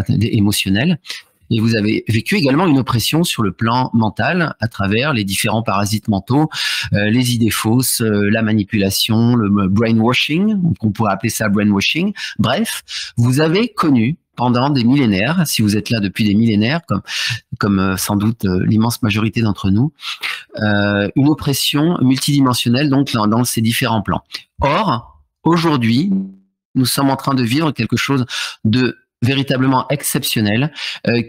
émotionnelle. Et vous avez vécu également une oppression sur le plan mental à travers les différents parasites mentaux, les idées fausses, la manipulation, le brainwashing, on pourrait appeler ça brainwashing. Bref, vous avez connu pendant des millénaires, si vous êtes là depuis des millénaires, comme sans doute l'immense majorité d'entre nous, une oppression multidimensionnelle donc dans ces différents plans. Or, aujourd'hui, nous sommes en train de vivre quelque chose de véritablement exceptionnel,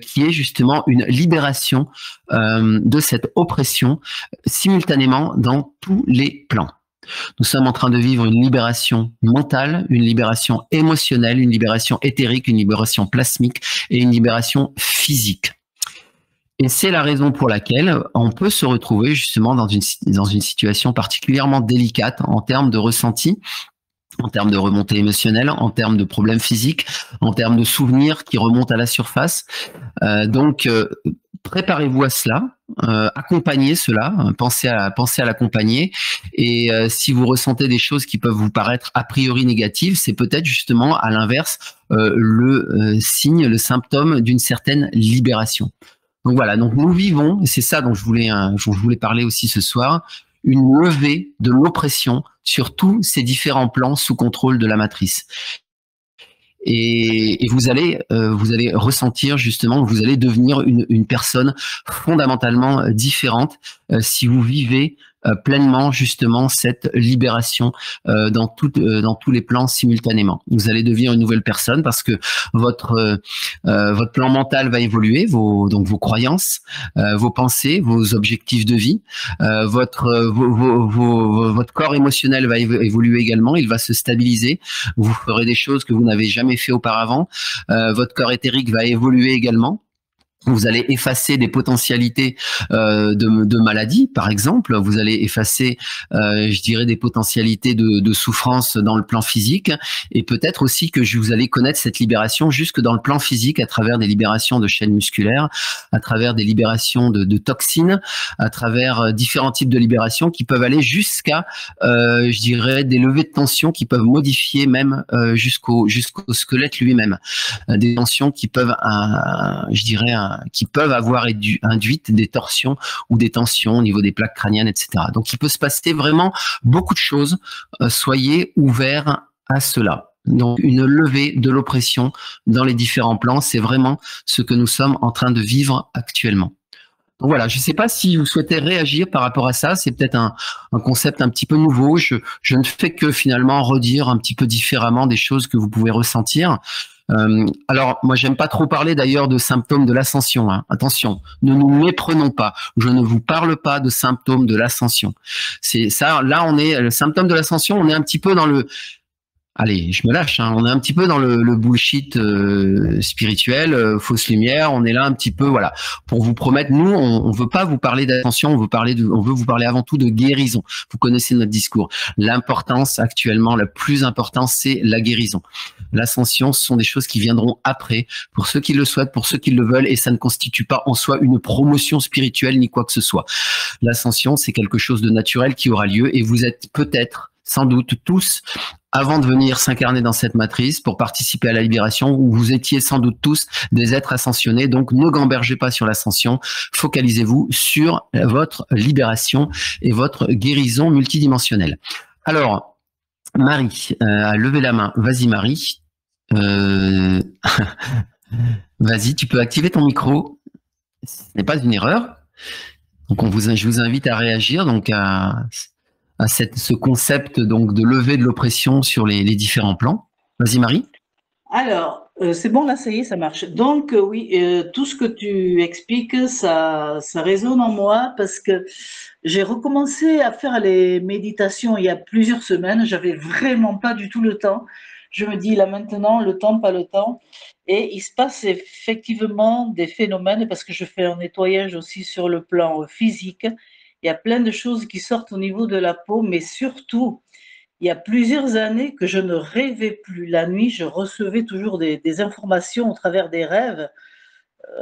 qui est justement une libération de cette oppression simultanément dans tous les plans. Nous sommes en train de vivre une libération mentale, une libération émotionnelle, une libération éthérique, une libération plasmique et une libération physique. Et c'est la raison pour laquelle on peut se retrouver justement dans une situation particulièrement délicate en termes de ressenti, en termes de remontée émotionnelle, en termes de problèmes physiques, en termes de souvenirs qui remontent à la surface. Donc, préparez-vous à cela, accompagnez cela, pensez à l'accompagner. Et si vous ressentez des choses qui peuvent vous paraître a priori négatives, c'est peut-être justement à l'inverse le signe, le symptôme d'une certaine libération. Donc voilà, donc nous vivons, et c'est ça dont je voulais parler aussi ce soir, une levée de l'oppression sur tous ces différents plans sous contrôle de la matrice. Et vous allez ressentir justement, vous allez devenir une personne fondamentalement différente si vous vivez pleinement justement cette libération dans tous les plans simultanément. Vous allez devenir une nouvelle personne parce que votre plan mental va évoluer, donc vos croyances, vos pensées, vos objectifs de vie, votre corps émotionnel va évoluer également, il va se stabiliser, vous ferez des choses que vous n'avez jamais fait auparavant, votre corps éthérique va évoluer également. Vous allez effacer des potentialités de maladies, par exemple. Vous allez effacer, je dirais, des potentialités de souffrance dans le plan physique. Et peut-être aussi que vous allez connaître cette libération jusque dans le plan physique à travers des libérations de chaînes musculaires, à travers des libérations de toxines, à travers différents types de libérations qui peuvent aller jusqu'à, je dirais, des levées de tension qui peuvent modifier même jusqu'au squelette lui-même. Des tensions qui peuvent, je dirais, qui peuvent avoir induite des torsions ou des tensions au niveau des plaques crâniennes, etc. Donc, il peut se passer vraiment beaucoup de choses. Soyez ouverts à cela. Donc, une levée de l'oppression dans les différents plans, c'est vraiment ce que nous sommes en train de vivre actuellement. Donc voilà, je ne sais pas si vous souhaitez réagir par rapport à ça. C'est peut-être un concept un petit peu nouveau. Je ne fais que finalement redire un petit peu différemment des choses que vous pouvez ressentir. Alors, moi, j'aime pas trop parler d'ailleurs de symptômes de l'ascension. Hein. Attention, ne nous méprenons pas. Je ne vous parle pas de symptômes de l'ascension. C'est ça. Là, on est le symptôme de l'ascension. On est un petit peu dans le. Allez, je me lâche. Hein. On est un petit peu dans le bullshit spirituel, fausse lumière. On est là un petit peu, voilà, pour vous promettre. Nous, on veut pas vous parler d'ascension. On veut vous parler avant tout de guérison. Vous connaissez notre discours. L'importance actuellement, la plus importante, c'est la guérison. L'ascension, ce sont des choses qui viendront après, pour ceux qui le souhaitent, pour ceux qui le veulent, et ça ne constitue pas en soi une promotion spirituelle ni quoi que ce soit. L'ascension, c'est quelque chose de naturel qui aura lieu, et vous êtes peut-être, sans doute tous, avant de venir s'incarner dans cette matrice pour participer à la libération, où vous étiez sans doute tous des êtres ascensionnés. Donc, ne gambergez pas sur l'ascension. Focalisez-vous sur votre libération et votre guérison multidimensionnelle. Alors, Marie a levé la main. Vas-y, Marie. Vas-y, tu peux activer ton micro. Ce n'est pas une erreur. Donc, je vous invite à réagir donc à ce concept donc de lever de l'oppression sur les différents plans. Vas-y, Marie. Alors, c'est bon, là, ça y est, ça marche. Donc, oui, tout ce que tu expliques, ça résonne en moi parce que j'ai recommencé à faire les méditations il y a plusieurs semaines. J'avais vraiment pas du tout le temps. Je me dis, là, maintenant, le temps, pas le temps. Et il se passe effectivement des phénomènes parce que je fais un nettoyage aussi sur le plan physique. Il y a plein de choses qui sortent au niveau de la peau, mais surtout, il y a plusieurs années que je ne rêvais plus. La nuit, je recevais toujours des informations au travers des rêves.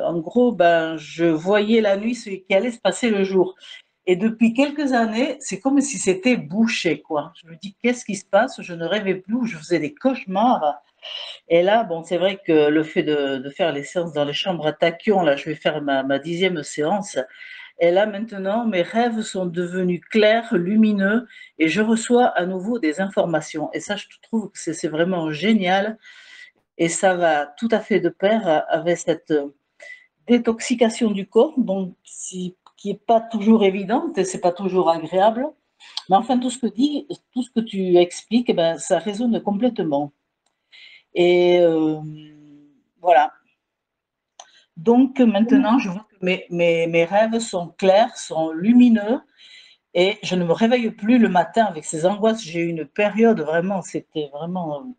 En gros, je voyais la nuit ce qui allait se passer le jour. Et depuis quelques années, c'est comme si c'était bouché, quoi. Je me dis, qu'est-ce qui se passe? Je ne rêvais plus, je faisais des cauchemars. Et là, bon, c'est vrai que le fait de faire les séances dans les chambres à tachyon, là, je vais faire ma 10e séance. Et là, maintenant, mes rêves sont devenus clairs, lumineux, et je reçois à nouveau des informations. Et ça, je trouve que c'est vraiment génial. Et ça va tout à fait de pair avec cette détoxication du corps, donc, qui n'est pas toujours évidente et c'est pas toujours agréable. Mais enfin, tout ce que tu expliques, eh ben, ça résonne complètement. Et voilà. Donc maintenant, je vois que mes rêves sont clairs, sont lumineux, et je ne me réveille plus le matin avec ces angoisses. J'ai eu une période vraiment, c'était vraiment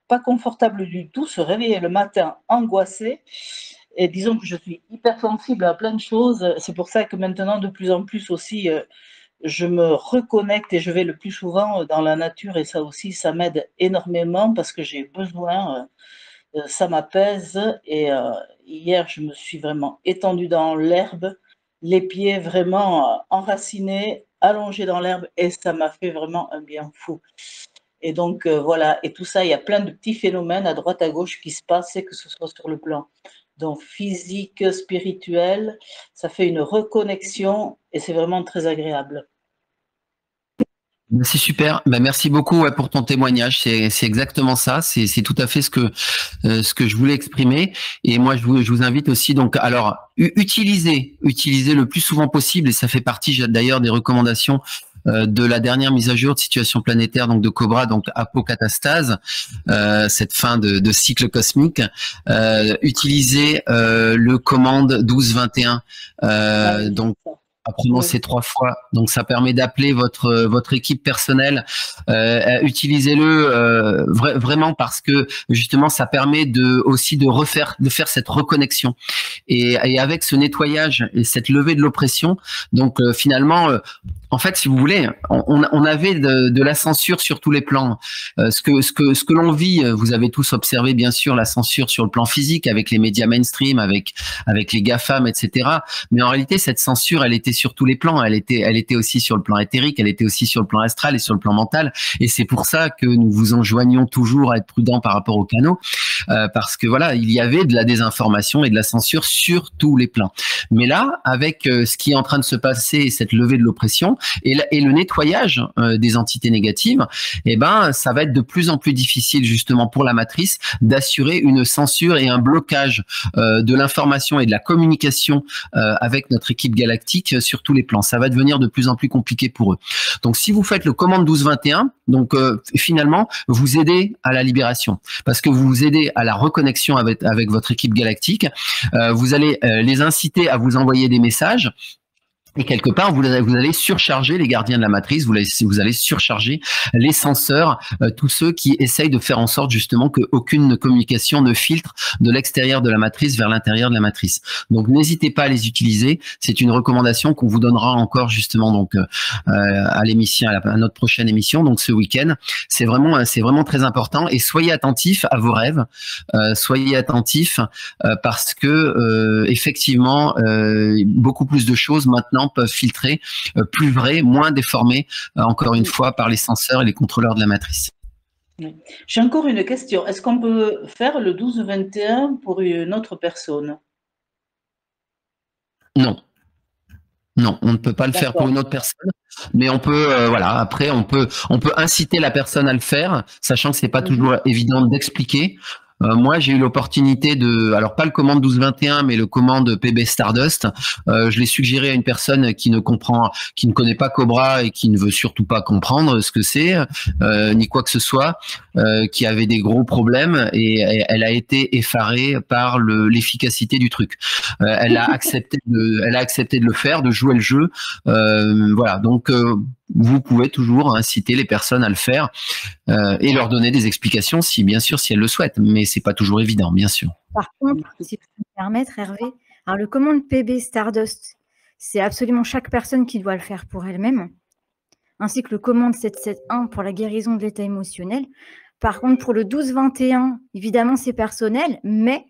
pas confortable du tout, se réveiller le matin angoissé. Et disons que je suis hypersensible à plein de choses. C'est pour ça que maintenant, de plus en plus aussi, je me reconnecte et je vais le plus souvent dans la nature. Et ça aussi, ça m'aide énormément parce que j'ai besoin, ça m'apaise. Et hier, je me suis vraiment étendue dans l'herbe, les pieds vraiment enracinés, allongés dans l'herbe. Et ça m'a fait vraiment un bien fou. Et donc, voilà. Et tout ça, il y a plein de petits phénomènes à droite, à gauche qui se passent, et que ce soit sur le plan donc physique, spirituel, ça fait une reconnexion et c'est vraiment très agréable. C'est super. Merci beaucoup pour ton témoignage. C'est exactement ça. C'est tout à fait ce que je voulais exprimer. Et moi, je vous invite aussi donc alors utilisez le plus souvent possible, et ça fait partie d'ailleurs des recommandations de la dernière mise à jour de situation planétaire, donc de Cobra, donc apocatastase, cette fin de cycle cosmique. Utilisez le commande 1221. Donc apprenons ces 3 fois. Donc ça permet d'appeler votre équipe personnelle. Utilisez-le vraiment parce que justement ça permet aussi de faire cette reconnexion. Et avec ce nettoyage et cette levée de l'oppression, donc finalement, en fait, si vous voulez, on avait de la censure sur tous les plans. Ce que l'on vit, vous avez tous observé bien sûr la censure sur le plan physique avec les médias mainstream, avec les GAFAM, etc. Mais en réalité, cette censure, elle était sur tous les plans. Elle était aussi sur le plan éthérique, elle était aussi sur le plan astral et sur le plan mental. Et c'est pour ça que nous vous enjoignons toujours à être prudents par rapport aux canaux, parce que voilà, il y avait de la désinformation et de la censure sur tous les plans. Mais là, avec ce qui est en train de se passer, cette levée de l'oppression et le nettoyage des entités négatives, eh ben, ça va être de plus en plus difficile justement pour la matrice d'assurer une censure et un blocage de l'information et de la communication avec notre équipe galactique sur tous les plans. Ça va devenir de plus en plus compliqué pour eux. Donc, si vous faites le commande 1221, donc finalement, vous aidez à la libération parce que vous vous aidez à la reconnexion avec votre équipe galactique. Vous allez les inciter à vous envoyer des messages. Et quelque part, vous allez surcharger les gardiens de la matrice, vous allez surcharger les censeurs, tous ceux qui essayent de faire en sorte justement qu'aucune communication ne filtre de l'extérieur de la matrice vers l'intérieur de la matrice. Donc, n'hésitez pas à les utiliser. C'est une recommandation qu'on vous donnera encore justement donc à l'émission, à notre prochaine émission, donc ce week-end. C'est vraiment très important. Et soyez attentifs à vos rêves, soyez attentifs parce que effectivement, beaucoup plus de choses maintenant peuvent filtrer, plus vrai, moins déformé, encore une fois, par les censeurs et les contrôleurs de la matrice. J'ai encore une question. Est-ce qu'on peut faire le 12-21 pour une autre personne? Non. Non, on ne peut pas le faire pour une autre personne, mais on peut, voilà, après, on peut inciter la personne à le faire, sachant que c'est pas toujours évident d'expliquer. Moi, j'ai eu l'opportunité alors pas le commande 1221, mais le commande PB Stardust. Je l'ai suggéré à une personne qui ne connaît pas Cobra et qui ne veut surtout pas comprendre ce que c'est, ni quoi que ce soit, qui avait des gros problèmes et elle a été effarée par l'efficacité du truc. Elle a accepté de le faire, de jouer le jeu. Voilà. Donc, vous pouvez toujours inciter les personnes à le faire et leur donner des explications bien sûr, si elles le souhaitent. Mais c'est pas toujours évident, bien sûr. Par contre, si je peux me permettre, Hervé, alors le commande PB Stardust, c'est absolument chaque personne qui doit le faire pour elle-même, ainsi que le commande 771 pour la guérison de l'état émotionnel. Par contre, pour le 1221, évidemment, c'est personnel, mais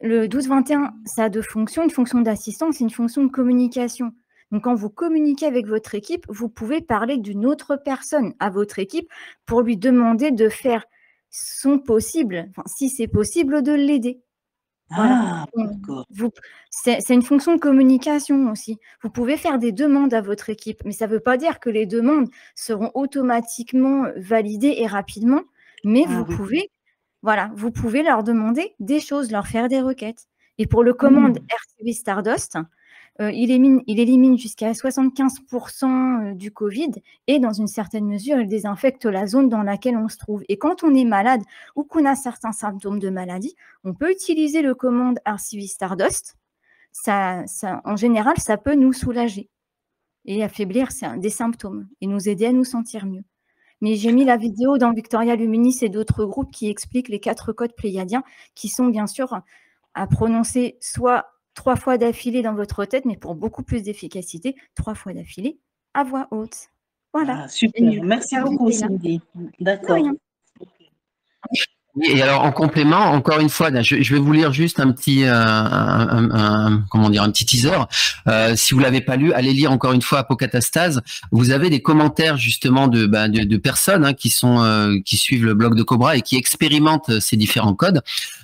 le 1221, ça a 2 fonctions, une fonction d'assistance et une fonction de communication. Donc, quand vous communiquez avec votre équipe, vous pouvez parler d'une autre personne à votre équipe pour lui demander de faire sont possibles, enfin, si c'est possible, de l'aider. Ah, Voilà. d'accord. C'est une fonction de communication aussi. Vous pouvez faire des demandes à votre équipe, mais ça ne veut pas dire que les demandes seront automatiquement validées et rapidement, mais Ah, oui. vous pouvez leur demander des choses, leur faire des requêtes. Et pour le commande RCV Stardust, il élimine jusqu'à 75% du Covid et dans une certaine mesure, il désinfecte la zone dans laquelle on se trouve. Et quand on est malade ou qu'on a certains symptômes de maladie, on peut utiliser le commande RCV Stardust. En général, ça peut nous soulager et affaiblir des symptômes et nous aider à nous sentir mieux. Mais j'ai mis la vidéo dans Victoria Luminis et d'autres groupes qui expliquent les 4 codes pléiadiens qui sont bien sûr à prononcer soit 3 fois d'affilée dans votre tête, mais pour beaucoup plus d'efficacité, 3 fois d'affilée à voix haute. Voilà. Ah, super. Merci beaucoup, Cindy. D'accord. Et alors, en complément, encore une fois, je vais vous lire juste un petit, comment dire, un petit teaser. Si vous l'avez pas lu, allez lire encore une fois Apocatastase. Vous avez des commentaires justement de personnes qui suivent le blog de Cobra et qui expérimentent ces différents codes,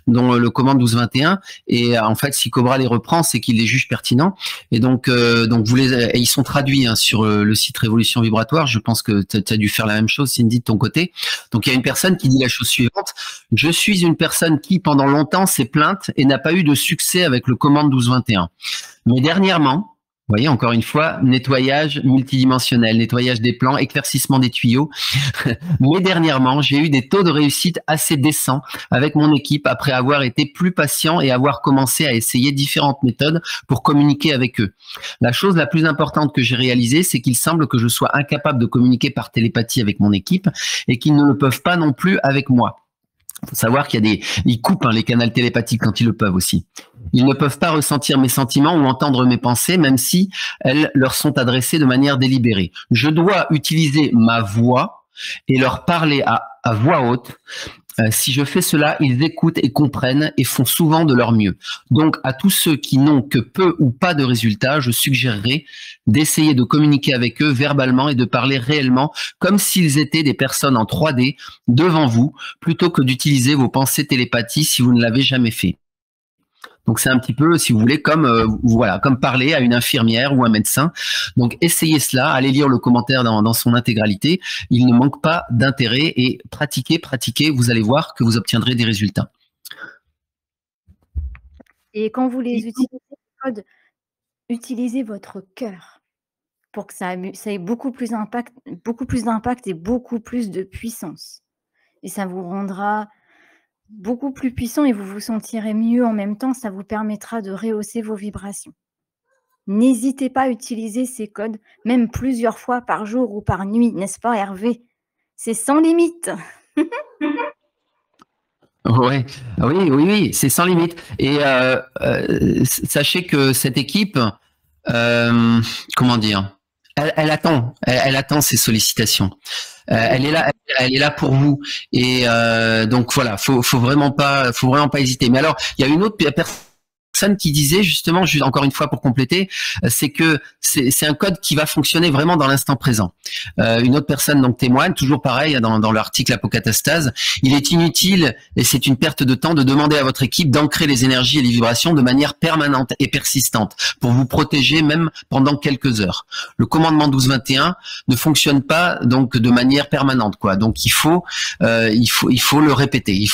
dont le commande 1221. Et en fait, si Cobra les reprend, c'est qu'il les juge pertinents. Et donc et ils sont traduits sur le site Révolution Vibratoire. Je pense que tu as dû faire la même chose, Cindy, de ton côté. Donc il y a une personne qui dit la chose suivante. Je suis une personne qui, pendant longtemps, s'est plainte et n'a pas eu de succès avec le commande 1221. Mais dernièrement, vous voyez, encore une fois, nettoyage multidimensionnel, nettoyage des plans, éclaircissement des tuyaux. Mais dernièrement, j'ai eu des taux de réussite assez décents avec mon équipe après avoir été plus patient et avoir commencé à essayer différentes méthodes pour communiquer avec eux. La chose la plus importante que j'ai réalisée, c'est qu'il semble que je sois incapable de communiquer par télépathie avec mon équipe et qu'ils ne le peuvent pas non plus avec moi. Il faut savoir ils coupent les canaux télépathiques quand ils le peuvent aussi. Ils ne peuvent pas ressentir mes sentiments ou entendre mes pensées, même si elles leur sont adressées de manière délibérée. Je dois utiliser ma voix et leur parler à voix haute. Si je fais cela, ils écoutent et comprennent et font souvent de leur mieux. Donc, à tous ceux qui n'ont que peu ou pas de résultats, je suggérerais d'essayer de communiquer avec eux verbalement et de parler réellement comme s'ils étaient des personnes en 3D devant vous, plutôt que d'utiliser vos pensées télépathiques si vous ne l'avez jamais fait. Donc c'est un petit peu, si vous voulez, comme parler à une infirmière ou un médecin. Donc essayez cela, allez lire le commentaire dans son intégralité. Il ne manque pas d'intérêt et pratiquez, vous allez voir que vous obtiendrez des résultats. Et quand vous les utilisez, utilisez votre cœur pour que ça ait beaucoup plus d'impact et beaucoup plus de puissance. Et ça vous rendra beaucoup plus puissant et vous vous sentirez mieux en même temps. Ça vous permettra de rehausser vos vibrations. N'hésitez pas à utiliser ces codes, même plusieurs fois par jour ou par nuit, n'est-ce pas Hervé? C'est sans limite. Ouais. Oui, c'est sans limite. Et sachez que cette équipe, comment dire, elle attend ces sollicitations. Elle est là pour vous. Et donc voilà, faut vraiment pas hésiter. Mais alors, il y a une autre personne qui disait justement, encore une fois pour compléter, c'est que c'est un code qui va fonctionner vraiment dans l'instant présent. Une autre personne donc témoigne, toujours pareil dans l'article Apocatastase, il est inutile et c'est une perte de temps de demander à votre équipe d'ancrer les énergies et les vibrations de manière permanente et persistante pour vous protéger même pendant quelques heures. Le commandement 1221 ne fonctionne pas donc de manière permanente quoi. Donc il faut le répéter. Il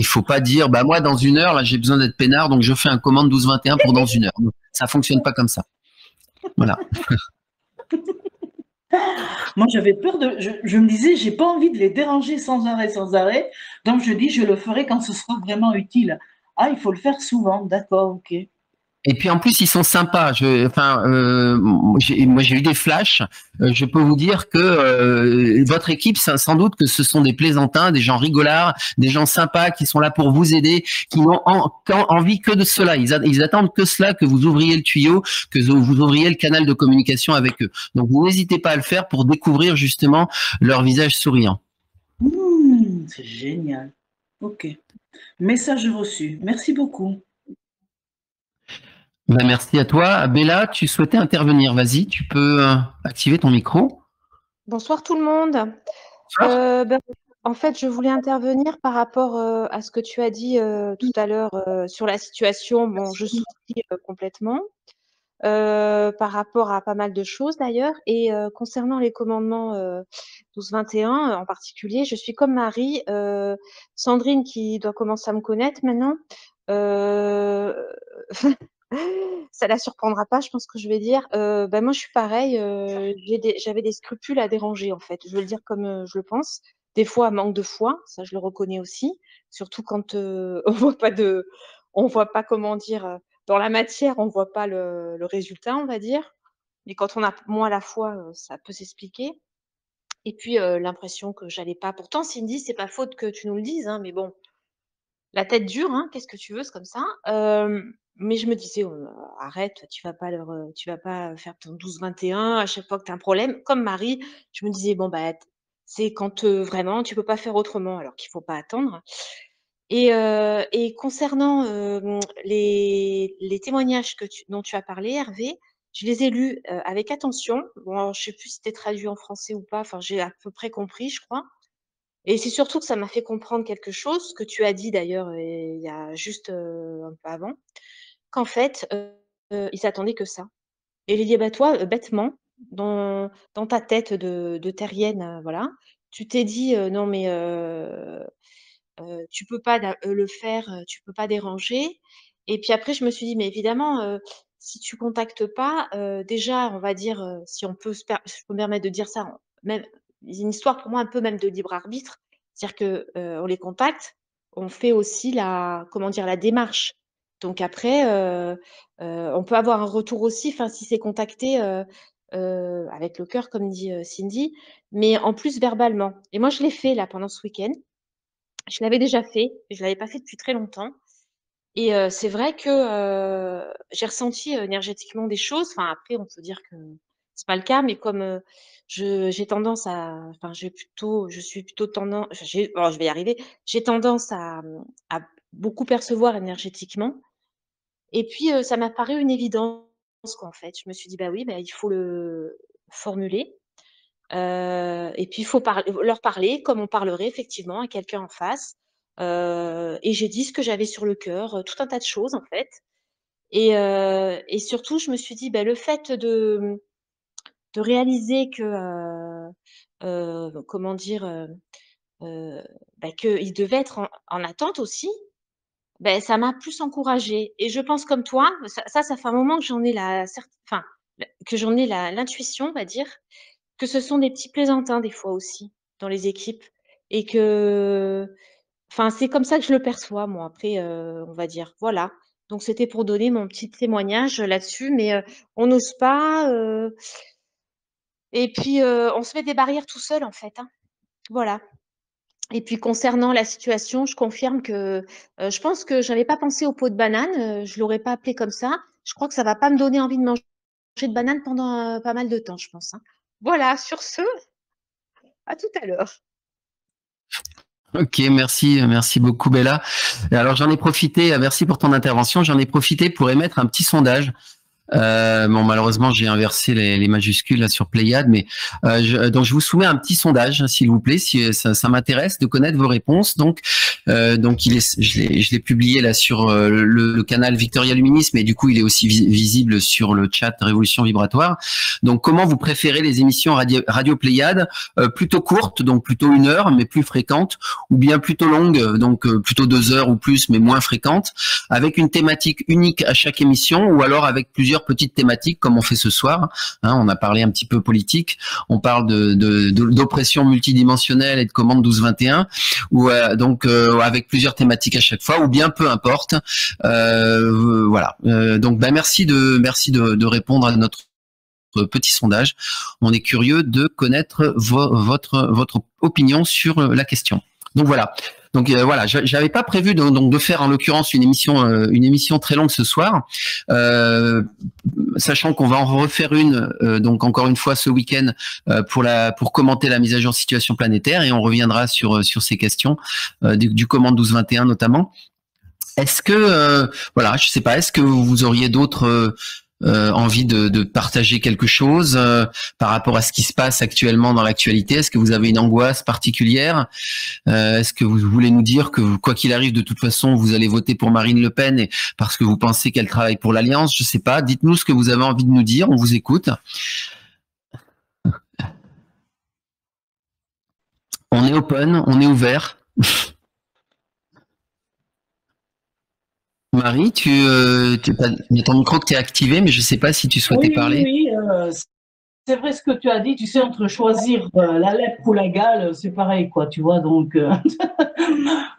faut pas dire moi dans une heure là j'ai besoin d'être peinard donc je fais un commande 1221 pour dans une heure. Ça fonctionne pas comme ça. Voilà. Moi j'avais peur je me disais j'ai pas envie de les déranger sans arrêt. Donc je dis je le ferai quand ce sera vraiment utile. Ah il faut le faire souvent, d'accord, ok. Et puis en plus ils sont sympas. Moi j'ai eu des flashs. Je peux vous dire que votre équipe, sans doute que ce sont des plaisantins, des gens rigolards, des gens sympas qui sont là pour vous aider, qui n'ont envie que de cela. Ils attendent que cela, que vous ouvriez le tuyau, que vous ouvriez le canal de communication avec eux. Donc vous n'hésitez pas à le faire pour découvrir justement leur visage souriant. C'est génial. Ok. Message reçu. Merci beaucoup. Merci à toi. Bella, tu souhaitais intervenir. Vas-y, tu peux activer ton micro. Bonsoir tout le monde. En fait, je voulais intervenir par rapport à ce que tu as dit tout à l'heure sur la situation. Bon, je souscris complètement par rapport à pas mal de choses d'ailleurs. Et concernant les commandements 12-21 en particulier, je suis comme Marie, Sandrine qui doit commencer à me connaître maintenant. Ça la surprendra pas, je pense que je vais dire. Moi, je suis pareil. J'avais des scrupules à déranger, en fait. Je vais le dire comme je le pense. Des fois, manque de foi, ça je le reconnais aussi. Surtout quand on voit pas comment dire, dans la matière, on voit pas le résultat, on va dire. Mais quand on a moins la foi, ça peut s'expliquer. Et puis l'impression que j'allais pas. Pourtant, Cindy, c'est pas faute que tu nous le dises, hein, mais bon, la tête dure, hein, qu'est-ce que tu veux, c'est comme ça. Mais je me disais, oh, arrête, tu vas pas faire ton 12-21 à chaque fois que tu as un problème. Comme Marie, je me disais, bon, bah, c'est quand vraiment tu peux pas faire autrement, alors qu'il faut pas attendre. Et concernant les témoignages dont tu as parlé, Hervé, je les ai lus avec attention. Bon, alors, je sais plus si c'était traduit en français ou pas, enfin, j'ai à peu près compris, je crois. Et c'est surtout que ça m'a fait comprendre quelque chose, que tu as dit d'ailleurs il y a juste un peu avant, qu'en fait, ils s'attendaient que ça. Et j'ai dit: «Bah, toi, bêtement, dans ta tête de terrienne, voilà, tu t'es dit: "Non mais tu peux pas le faire, tu peux pas déranger"». Et puis après je me suis dit: «Mais évidemment, si tu contactes pas, déjà on va dire, si on peut je peux me permettre de dire ça, même c'est une histoire pour moi un peu même de libre arbitre. C'est-à-dire que, on les contacte, on fait aussi comment dire? La démarche. Donc après, on peut avoir un retour aussi, enfin si c'est contacté, avec le cœur comme dit, Cindy, mais en plus verbalement. Et moi je l'ai fait là pendant ce week-end. Je l'avais déjà fait, je l'avais pas fait depuis très longtemps. Et c'est vrai que j'ai ressenti énergétiquement des choses. Enfin après on peut dire que c'est pas le cas, mais comme j'ai tendance enfin je suis plutôt tendance, oh, je vais y arriver. J'ai tendance à beaucoup percevoir énergétiquement. Et puis ça m'a paru une évidence quoi en fait. Je me suis dit: «Bah oui, bah, il faut le formuler». Et puis il faut leur parler comme on parlerait effectivement à quelqu'un en face. Et j'ai dit ce que j'avais sur le cœur, tout un tas de choses en fait. Et surtout je me suis dit, bah, le fait de réaliser que, comment dire? Bah, qu'ils devaient être en attente aussi, beh, ça m'a plus encouragée. Et je pense comme toi, ça fait un moment que j'en ai enfin, que j'en ai l'intuition, on va dire, que ce sont des petits plaisantins des fois aussi, dans les équipes. Et que enfin, c'est comme ça que je le perçois moi, après, on va dire. Voilà. Donc c'était pour donner mon petit témoignage là-dessus, mais on n'ose pas, et puis, on se met des barrières tout seul en fait, hein. Voilà. Et puis concernant la situation, je confirme que, je pense que j'avais pas pensé au pot de banane, je l'aurais pas appelé comme ça. Je crois que ça va pas me donner envie de manger de banane pendant, pas mal de temps, je pense, hein. Voilà, sur ce, à tout à l'heure. Ok, merci beaucoup Bella. Et alors j'en ai profité, merci pour ton intervention, j'en ai profité pour émettre un petit sondage. Bon, malheureusement, j'ai inversé les majuscules là, sur Pléiade, mais donc je vous soumets un petit sondage, s'il vous plaît, si ça m'intéresse de connaître vos réponses. Donc je l'ai publié là sur le canal Victoria Luminis, mais du coup, il est aussi visible sur le chat Révolution Vibratoire. Donc, comment vous préférez les émissions Radio Pléiade, plutôt courtes, donc plutôt 1 heure, mais plus fréquentes, ou bien plutôt longues, donc plutôt 2 heures ou plus, mais moins fréquentes, avec une thématique unique à chaque émission, ou alors avec plusieurs petites thématiques comme on fait ce soir, hein, on a parlé un petit peu politique, on parle d'oppression multidimensionnelle et de commande 12-21, ou donc avec plusieurs thématiques à chaque fois, ou bien peu importe. Voilà. Donc merci de répondre à notre petit sondage. On est curieux de connaître votre opinion sur la question. Donc voilà. Donc voilà, j'avais pas prévu de faire en l'occurrence une émission très longue ce soir, sachant qu'on va en refaire une donc encore une fois ce week-end pour commenter la mise à jour situation planétaire, et on reviendra sur ces questions du commande 12-21 notamment. Est-ce que voilà, je sais pas, est-ce que vous auriez d'autres envie de partager quelque chose par rapport à ce qui se passe actuellement dans l'actualité? Est-ce que vous avez une angoisse particulière? Est-ce que vous voulez nous dire que quoi qu'il arrive, de toute façon, vous allez voter pour Marine Le Pen et parce que vous pensez qu'elle travaille pour l'Alliance? Je sais pas. Dites-nous ce que vous avez envie de nous dire. On vous écoute. On est open, on est ouvert. Marie, il y a ton micro que tu as activé, mais je ne sais pas si tu souhaitais parler. Oui, c'est vrai ce que tu as dit, tu sais, entre choisir la lèpre ou la gale, c'est pareil, quoi, tu vois, donc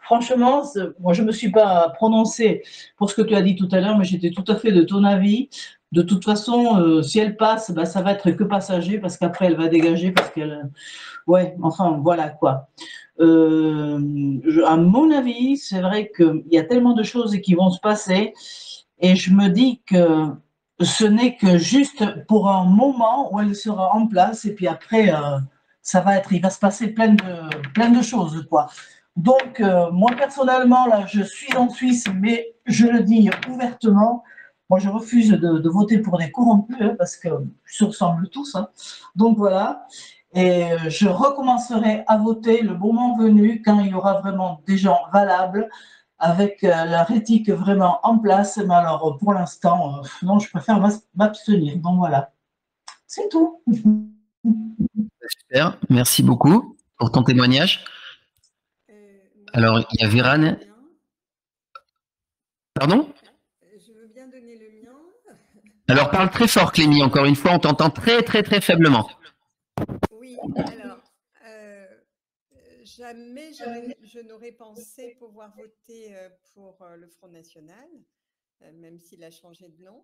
franchement, moi je ne me suis pas prononcée pour ce que tu as dit tout à l'heure, mais j'étais tout à fait de ton avis. De toute façon, si elle passe, bah, ça va être que passager, parce qu'après elle va dégager, parce qu'elle... Ouais, enfin, voilà, quoi. À mon avis, c'est vrai qu'il y a tellement de choses qui vont se passer, et je me dis que ce n'est que juste pour un moment où elle sera en place, et puis après, il va se passer plein de choses, quoi. Donc, moi, personnellement, là, je suis en Suisse, mais je le dis ouvertement, moi, je refuse de voter pour des corrompus, hein, parce que se ressemblent tous, hein. Donc, voilà. Et je recommencerai à voter le moment venu, quand il y aura vraiment des gens valables, avec leur éthique vraiment en place. Mais alors, pour l'instant, non, je préfère m'abstenir. Donc voilà, c'est tout. Super, merci beaucoup pour ton témoignage. Alors, il y a Véran. Pardon? Je veux bien donner le mien. Alors, parle très fort, Clémy. Encore une fois, on t'entend très, très, très faiblement. Oui, alors, jamais je n'aurais pensé pouvoir voter pour le Front National, même s'il a changé de nom.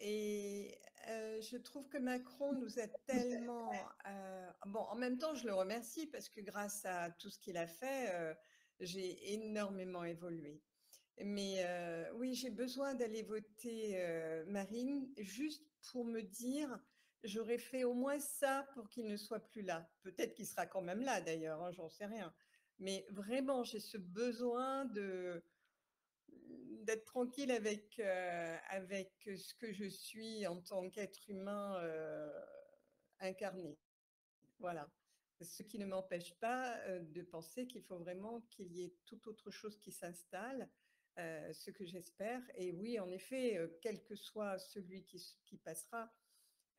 Et je trouve que Macron nous a tellement... bon, en même temps, je le remercie parce que grâce à tout ce qu'il a fait, j'ai énormément évolué. Mais oui, j'ai besoin d'aller voter Marine juste pour me dire, j'aurais fait au moins ça pour qu'il ne soit plus là. Peut-être qu'il sera quand même là d'ailleurs, hein, j'en sais rien. Mais vraiment, j'ai ce besoin d'être tranquille avec ce que je suis en tant qu'être humain incarné. Voilà. Ce qui ne m'empêche pas de penser qu'il faut vraiment qu'il y ait toute autre chose qui s'installe, ce que j'espère. Et oui, en effet, quel que soit celui qui passera,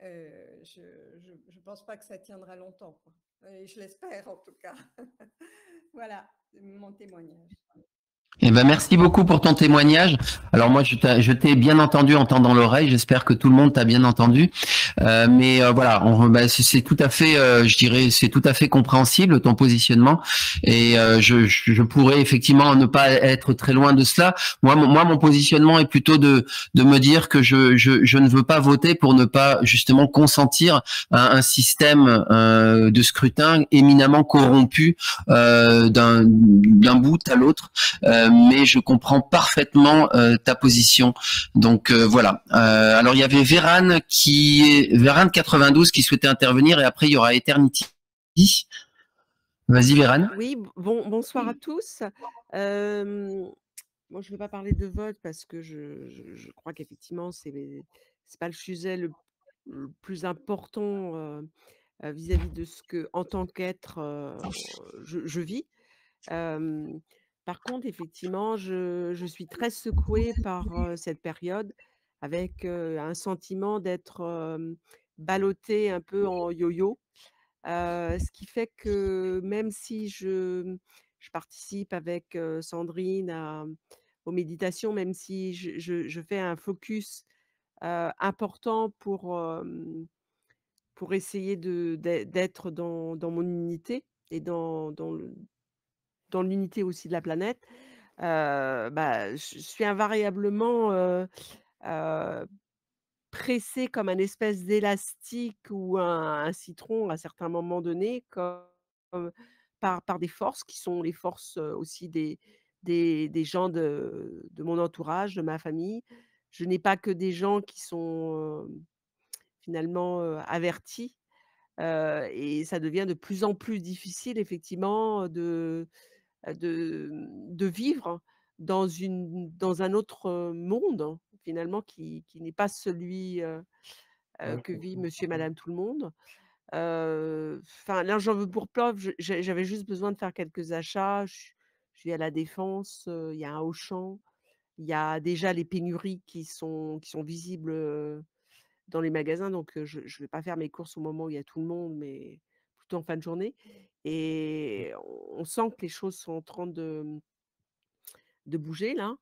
je ne pense pas que ça tiendra longtemps, quoi. Et je l'espère en tout cas. Voilà mon témoignage. Eh ben, merci beaucoup pour ton témoignage. Alors moi, je t'ai bien entendu en tendant l'oreille. J'espère que tout le monde t'a bien entendu. Mais voilà, c'est tout à fait, je dirais, c'est tout à fait compréhensible ton positionnement. Et je pourrais effectivement ne pas être très loin de cela. Moi, mon positionnement est plutôt de me dire que je ne veux pas voter pour ne pas justement consentir à un système de scrutin éminemment corrompu d'un bout à l'autre. Mais je comprends parfaitement ta position. Donc voilà. Alors il y avait Véran 92 qui souhaitait intervenir et après il y aura Eternity. Vas-y Véran. Oui, bonsoir à tous. Moi, je ne vais pas parler de vote parce que je crois qu'effectivement, c'est pas le sujet le plus important vis-à-vis de ce que, en tant qu'être, je vis. Par contre, effectivement, je suis très secouée par cette période avec un sentiment d'être ballottée un peu en yo-yo. Ce qui fait que même si je participe avec Sandrine aux méditations, même si je fais un focus important pour essayer d'être dans mon unité et dans l'unité aussi de la planète, bah, je suis invariablement pressée comme un espèce d'élastique ou un citron à certains moments donnés, comme par des forces qui sont les forces aussi des gens de mon entourage, de ma famille. Je n'ai pas que des gens qui sont finalement avertis. Et ça devient de plus en plus difficile effectivement de vivre, dans un autre monde, hein, finalement, qui n'est pas celui que vit monsieur et madame tout le monde. Enfin, là, j'en veux pour preuve, j'avais juste besoin de faire quelques achats. Je vais à La Défense, il y a un Auchan, il y a déjà les pénuries qui sont visibles, dans les magasins, donc je vais pas faire mes courses au moment où il y a tout le monde, mais plutôt en fin de journée et on sent que les choses sont en train de bouger là,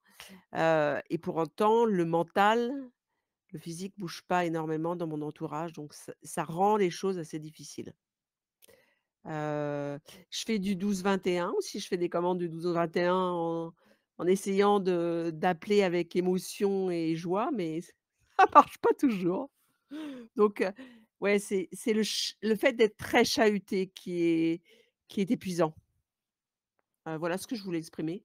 et pour autant le mental, le physique bouge pas énormément dans mon entourage, donc ça rend les choses assez difficiles. Je fais du 12-21 aussi, je fais des commandes du 12-21 en essayant d'appeler avec émotion et joie, mais ça marche pas toujours. Donc ouais, c'est le fait d'être très chahuté qui est épuisant. Voilà ce que je voulais exprimer.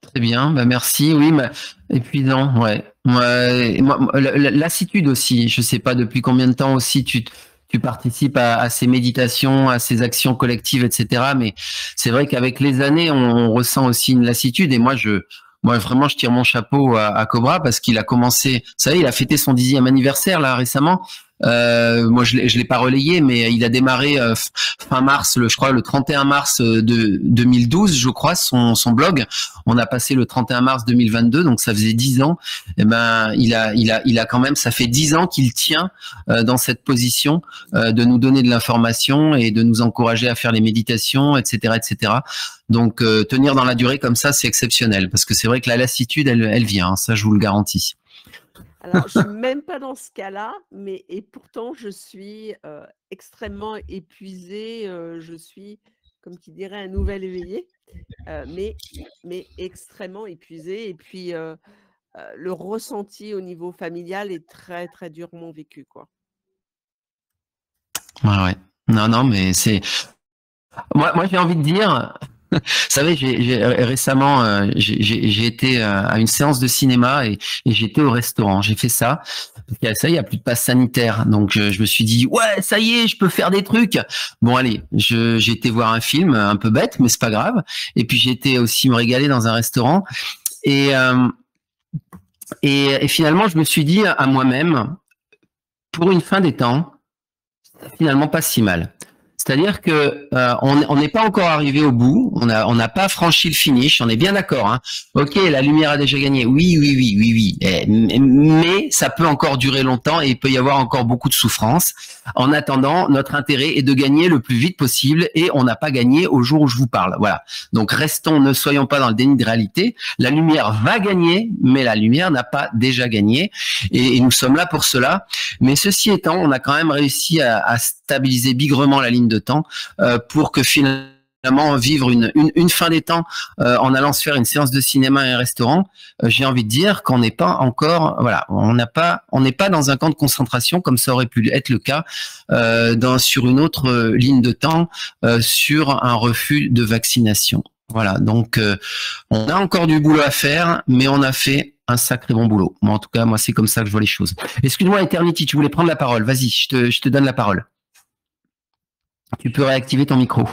Très bien, bah merci. Oui, mais épuisant, ouais. Lassitude aussi. Je sais pas depuis combien de temps aussi tu participes à ces méditations, à ces actions collectives, etc. Mais c'est vrai qu'avec les années, on ressent aussi une lassitude. Et moi vraiment, je tire mon chapeau à Cobra parce qu'il a commencé. Vous savez, il a fêté son 10e anniversaire là récemment. Moi, je l'ai pas relayé, mais il a démarré fin mars, je crois le 31 mars de 2012, je crois, son blog. On a passé le 31 mars 2022, donc ça faisait 10 ans. Et ben, il a quand même, ça fait 10 ans qu'il tient dans cette position de nous donner de l'information et de nous encourager à faire les méditations, etc., etc. Donc, tenir dans la durée comme ça, c'est exceptionnel, parce que c'est vrai que la lassitude, elle vient, hein, ça, je vous le garantis. Alors, je suis même pas dans ce cas-là, mais et pourtant je suis, extrêmement épuisée, je suis, comme qui dirait, un nouvel éveillé, mais extrêmement épuisée et puis, le ressenti au niveau familial est très, très durement vécu, quoi. Ouais. Non, mais c'est moi j'ai envie de dire, vous savez, récemment j'ai été à une séance de cinéma et j'étais au restaurant. J'ai fait ça. Ça, il y a plus de passe sanitaire, donc je me suis dit ouais, ça y est, je peux faire des trucs. Bon allez, j'ai été voir un film un peu bête, mais c'est pas grave. Et puis j'ai été aussi me régaler dans un restaurant et et finalement je me suis dit à moi-même, pour une fin des temps, finalement pas si mal. C'est-à-dire que on n'est pas encore arrivé au bout, on n'a pas franchi le finish, on est bien d'accord. Hein. Ok, la lumière a déjà gagné, oui. Mais ça peut encore durer longtemps et il peut y avoir encore beaucoup de souffrance. En attendant, notre intérêt est de gagner le plus vite possible et on n'a pas gagné au jour où je vous parle. Voilà. Donc restons, ne soyons pas dans le déni de réalité. La lumière va gagner, mais la lumière n'a pas déjà gagné et nous sommes là pour cela. Mais ceci étant, on a quand même réussi à stabiliser bigrement la ligne de temps pour que finalement vivre une fin des temps en allant se faire une séance de cinéma et un restaurant, j'ai envie de dire qu'on n'est pas encore, voilà, on n'est pas dans un camp de concentration comme ça aurait pu être le cas sur une autre ligne de temps sur un refus de vaccination. Voilà, donc on a encore du boulot à faire, mais on a fait un sacré bon boulot. Moi, en tout cas, moi, c'est comme ça que je vois les choses. Excuse-moi, Eternity, tu voulais prendre la parole. Vas-y, je te donne la parole. Tu peux réactiver ton micro.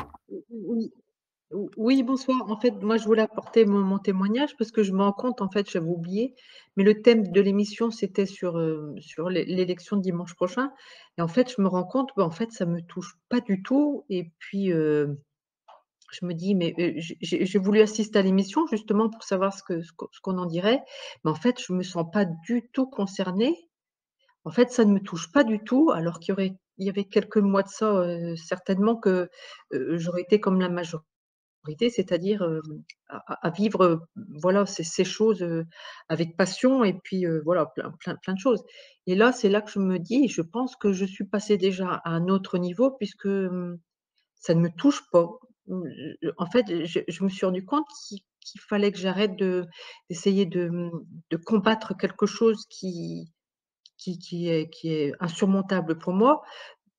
Oui, bonsoir. En fait, moi, je voulais apporter mon témoignage parce que je me rends compte, en fait, j'avais oublié, mais le thème de l'émission, c'était sur l'élection de dimanche prochain. Et en fait, je me rends compte, en fait, ça me touche pas du tout. Et puis, je me dis, mais j'ai voulu assister à l'émission justement pour savoir ce qu'on en dirait. Mais en fait, je me sens pas du tout concernée. En fait, ça ne me touche pas du tout, alors il y avait quelques mois de ça, certainement que, j'aurais été comme la majorité, c'est-à-dire, à vivre, voilà, ces choses, avec passion et puis, voilà, plein de choses. Et là, c'est là que je me dis, je pense que je suis passée déjà à un autre niveau puisque, ça ne me touche pas. En fait, je me suis rendu compte qu'il fallait que j'arrête d'essayer de combattre quelque chose qui est insurmontable pour moi.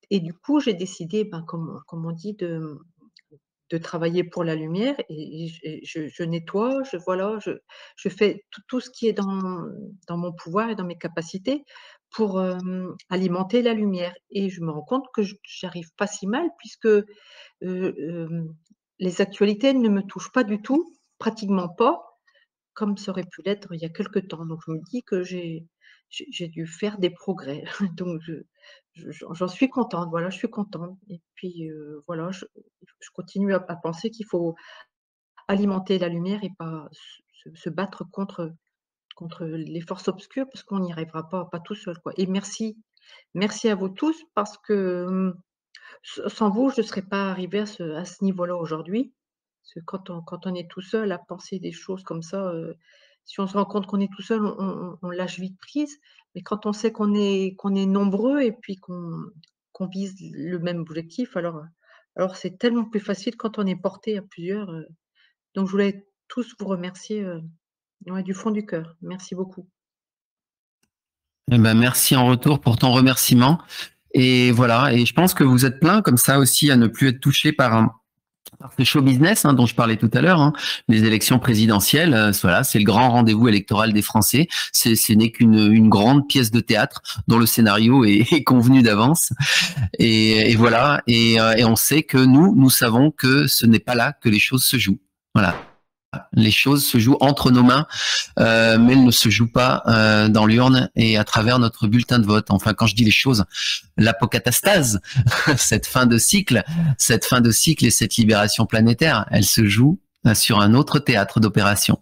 Et du coup, j'ai décidé, ben, comme on dit, de travailler pour la lumière et je nettoie, voilà, je fais tout ce qui est dans mon pouvoir et dans mes capacités pour, alimenter la lumière et je me rends compte que j'arrive pas si mal puisque, les actualités ne me touchent pas du tout, pratiquement pas, comme ça aurait pu l'être il y a quelque temps. Donc je me dis que j'ai dû faire des progrès. Donc j'en suis contente, voilà, je suis contente. Et puis voilà, je continue à penser qu'il faut alimenter la lumière et pas se battre contre les forces obscures, parce qu'on n'y arrivera pas tout seul, quoi. Et merci à vous tous, parce que sans vous, je ne serais pas arrivée à ce niveau-là aujourd'hui. Parce que quand on est tout seul à penser des choses comme ça, si on se rend compte qu'on est tout seul, on lâche vite prise. Mais quand on sait qu'on est nombreux et puis qu'on vise le même objectif, alors c'est tellement plus facile quand on est porté à plusieurs. Donc je voulais tous vous remercier du fond du cœur. Merci beaucoup. Eh ben, merci en retour pour ton remerciement. Et voilà, et je pense que vous êtes plein comme ça aussi à ne plus être touché par ce show business dont je parlais tout à l'heure, les élections présidentielles. Voilà, c'est le grand rendez-vous électoral des Français. Ce n'est qu'une grande pièce de théâtre dont le scénario est convenu d'avance. Et voilà, et on sait que nous savons que ce n'est pas là que les choses se jouent. Voilà. Les choses se jouent entre nos mains, mais elles ne se jouent pas dans l'urne et à travers notre bulletin de vote. Enfin, quand je dis les choses, l'apocatastase, cette fin de cycle et cette libération planétaire, elle se joue sur un autre théâtre d'opération.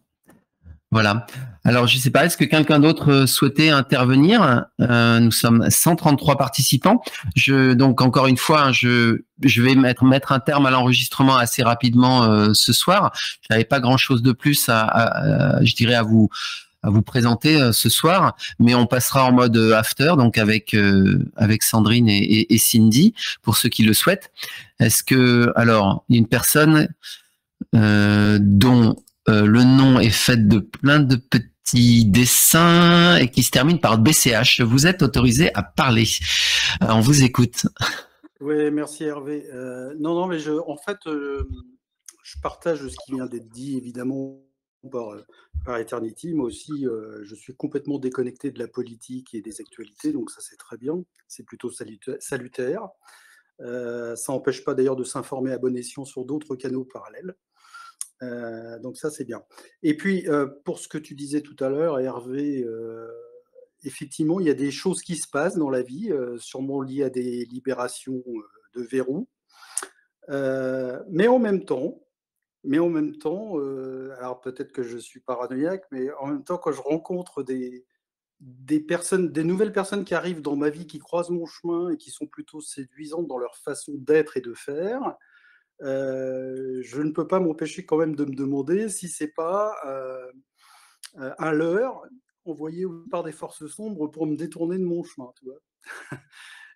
Voilà. Alors, je ne sais pas, est-ce que quelqu'un d'autre souhaitait intervenir? Nous sommes 133 participants. Donc, encore une fois, je vais mettre un terme à l'enregistrement assez rapidement ce soir. Je n'avais pas grand-chose de plus je dirais, à vous présenter ce soir, mais on passera en mode after, donc avec Sandrine et Cindy, pour ceux qui le souhaitent. Est-ce que, alors, il y a une personne dont le nom est fait de plein de petits dessins et qui se termine par BCH. Vous êtes autorisé à parler. On vous écoute. Oui, merci Hervé. Non, mais en fait, je partage ce qui vient d'être dit, évidemment, par Eternity. Moi aussi, je suis complètement déconnecté de la politique et des actualités, donc ça c'est très bien. C'est plutôt salutaire. Ça n'empêche pas d'ailleurs de s'informer à bon escient sur d'autres canaux parallèles. Donc ça c'est bien. Et puis pour ce que tu disais tout à l'heure, Hervé, effectivement il y a des choses qui se passent dans la vie, sûrement liées à des libérations de verrous, mais en même temps, alors peut-être que je suis paranoïaque, mais en même temps quand je rencontre des nouvelles personnes qui arrivent dans ma vie, qui croisent mon chemin et qui sont plutôt séduisantes dans leur façon d'être et de faire, je ne peux pas m'empêcher quand même de me demander si c'est pas un leurre envoyé par des forces sombres pour me détourner de mon chemin, tu vois.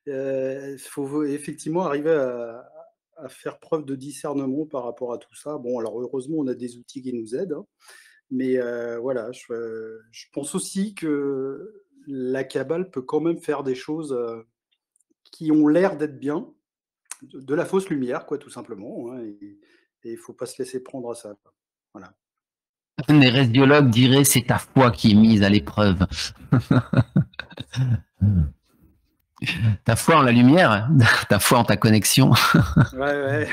Il faut effectivement arriver à faire preuve de discernement par rapport à tout ça. Bon, alors heureusement, on a des outils qui nous aident, mais voilà, je pense aussi que la cabale peut quand même faire des choses qui ont l'air d'être bien, de la fausse lumière, quoi, tout simplement, et il ne faut pas se laisser prendre à ça, quoi. Voilà. Un hérésiologue dirait c'est ta foi qui est mise à l'épreuve. Ta foi en la lumière, ta foi en ta connexion. Ouais.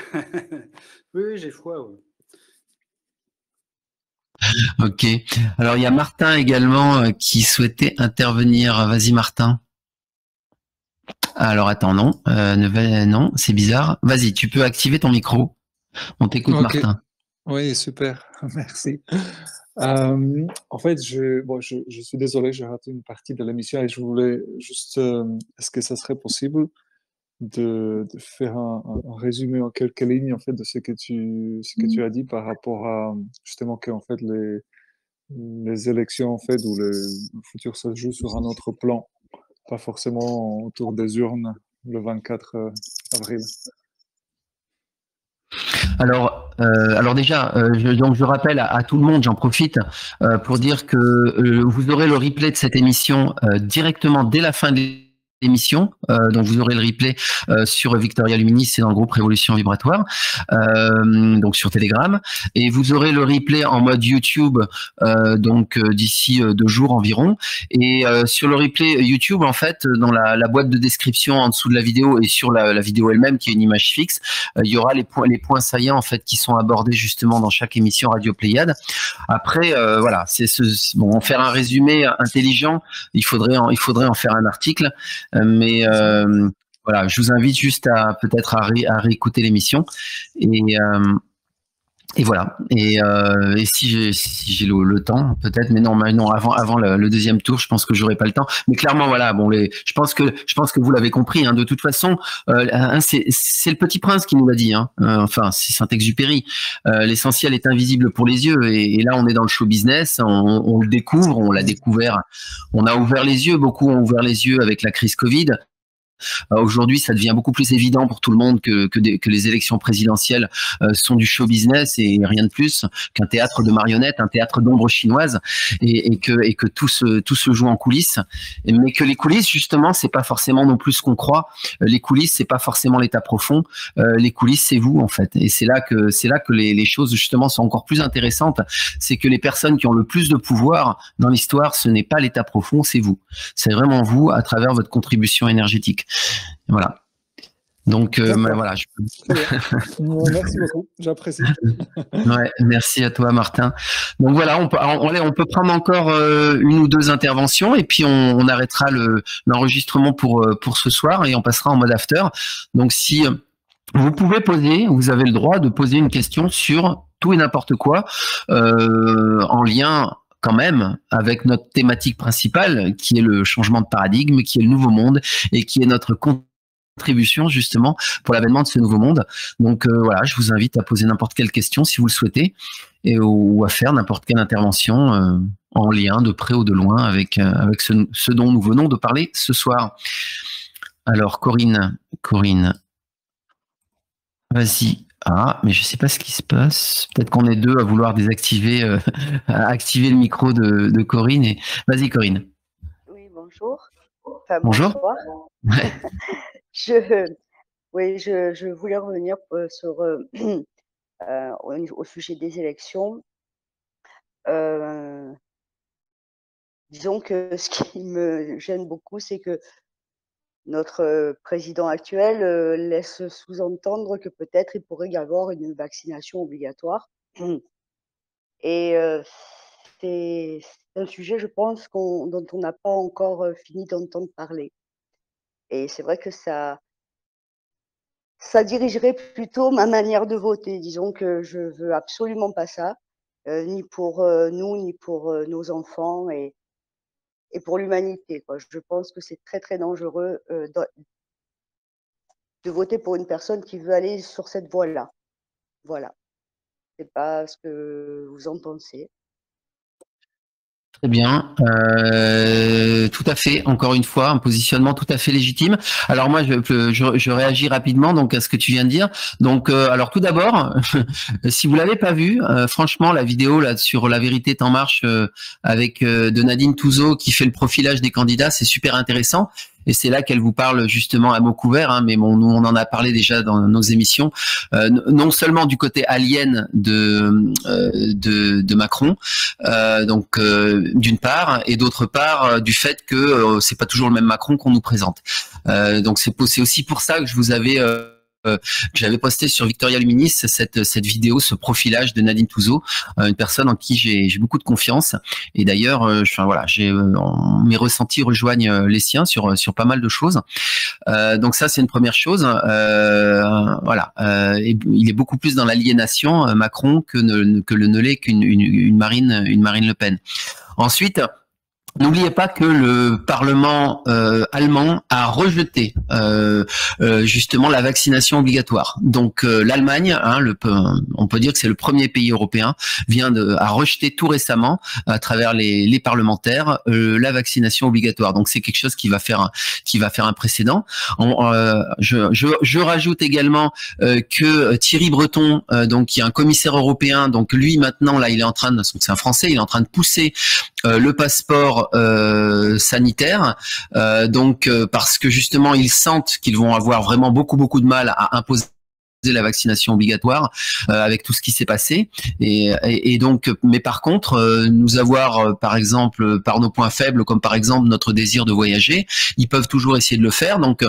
Oui, j'ai foi. Ouais. Ok. Alors il y a Martin également qui souhaitait intervenir. Vas-y Martin. Alors attends, non, non, c'est bizarre. Vas-y, tu peux activer ton micro. On t'écoute, okay. Martin. Oui, super, merci. En fait, je suis désolé, j'ai raté une partie de l'émission et je voulais juste, est-ce que ça serait possible de faire un résumé en quelques lignes en fait de ce que tu as dit par rapport à justement que en fait les élections en fait ou le futur se joue sur un autre plan, pas forcément autour des urnes le 24 avril. Alors déjà, je rappelle à tout le monde, j'en profite pour dire que vous aurez le replay de cette émission directement dès la fin de l'émission, donc vous aurez le replay sur Victoria Luminis, c'est dans le groupe Révolution Vibratoire, donc sur Telegram, et vous aurez le replay en mode YouTube donc d'ici 2 jours environ. Et sur le replay YouTube, en fait, dans la boîte de description en dessous de la vidéo et sur la vidéo elle-même, qui est une image fixe, il y aura les points saillants en fait qui sont abordés justement dans chaque émission Radio Pléiade. Après, voilà, bon, faire un résumé intelligent, il faudrait en faire un article. Mais voilà, je vous invite juste à peut-être à réécouter l'émission et voilà. Et si j'ai le temps, peut-être, mais non, avant le deuxième tour, je pense que j'aurai pas le temps. Mais clairement, voilà, bon, je pense que vous l'avez compris. Hein, de toute façon, c'est le Petit Prince qui nous l'a dit. Hein, enfin, c'est Saint-Exupéry. L'essentiel est invisible pour les yeux. Et là, on est dans le show business. On le découvre. On l'a découvert. On a ouvert les yeux. Beaucoup ont ouvert les yeux avec la crise Covid. Aujourd'hui, ça devient beaucoup plus évident pour tout le monde que les élections présidentielles sont du show business et rien de plus qu'un théâtre de marionnettes, un théâtre d'ombre chinoise, et que tout se joue en coulisses. Mais que les coulisses, justement, c'est pas forcément non plus ce qu'on croit. Les coulisses, c'est pas forcément l'état profond. Les coulisses, c'est vous, en fait. Et c'est là que les choses, justement, sont encore plus intéressantes. C'est que les personnes qui ont le plus de pouvoir dans l'histoire, ce n'est pas l'état profond, c'est vous. C'est vraiment vous à travers votre contribution énergétique. Voilà. Donc voilà. Merci beaucoup, j'apprécie. Ouais, merci à toi, Martin. Donc voilà, on peut prendre encore 1 ou 2 interventions et puis on arrêtera l'enregistrement pour ce soir et on passera en mode after. Donc si vous vous avez le droit de poser une question sur tout et n'importe quoi en lien quand même avec notre thématique principale qui est le changement de paradigme, qui est le nouveau monde et qui est notre contribution justement pour l'avènement de ce nouveau monde. Donc voilà, je vous invite à poser n'importe quelle question si vous le souhaitez ou à faire n'importe quelle intervention en lien de près ou de loin avec ce dont nous venons de parler ce soir. Alors Corinne, vas-y. Ah, mais je sais pas ce qui se passe. Peut-être qu'on est 2 à vouloir désactiver, à activer le micro de Corinne. Vas-y, Corinne. Oui, bonjour. Enfin, bonjour. Ouais. Je voulais revenir sur au sujet des élections. Disons que ce qui me gêne beaucoup, c'est que notre président actuel laisse sous-entendre que peut-être il pourrait y avoir une vaccination obligatoire. Et c'est un sujet, je pense, dont on n'a pas encore fini d'entendre parler. Et c'est vrai que ça dirigerait plutôt ma manière de voter. Disons que je veux absolument pas ça, ni pour nous, ni pour nos enfants et pour l'humanité, quoi. Je pense que c'est très, très dangereux de voter pour une personne qui veut aller sur cette voie-là. Voilà. Je ne sais pas ce que vous en pensez. Très bien, tout à fait. Encore une fois, un positionnement tout à fait légitime. Alors moi, je réagis rapidement donc à ce que tu viens de dire. Donc, alors tout d'abord, si vous l'avez pas vu, franchement, la vidéo là sur La Vérité est en marche avec de Nadine Touzeau qui fait le profilage des candidats, c'est super intéressant. Et c'est là qu'elle vous parle justement à mots couverts, hein, mais bon, nous on en a parlé déjà dans nos émissions, non seulement du côté alien de Macron, donc d'une part, et d'autre part du fait que c'est pas toujours le même Macron qu'on nous présente. Donc c'est aussi pour ça que je vous avais j'avais posté sur Victoria Luminis cette vidéo, ce profilage de Nadine Touzeau, une personne en qui j'ai beaucoup de confiance. Et d'ailleurs, voilà, mes ressentis rejoignent les siens sur pas mal de choses. Donc ça, c'est une première chose. Voilà, et il est beaucoup plus dans l'aliénation Macron que ne l'est qu'une Marine Le Pen. Ensuite, n'oubliez pas que le Parlement allemand a rejeté justement la vaccination obligatoire. Donc l'Allemagne, hein, on peut dire que c'est le premier pays européen, a rejeté tout récemment à travers les parlementaires la vaccination obligatoire. Donc c'est quelque chose qui va faire un précédent. Je rajoute également que Thierry Breton, donc qui est un commissaire européen, donc lui maintenant là il est en train de, c'est un Français, il est en train de pousser le passeport passeport sanitaire, parce que justement ils sentent qu'ils vont avoir vraiment beaucoup de mal à imposer la vaccination obligatoire avec tout ce qui s'est passé et donc mais par contre nous avoir par exemple par nos points faibles comme par exemple notre désir de voyager, ils peuvent toujours essayer de le faire, donc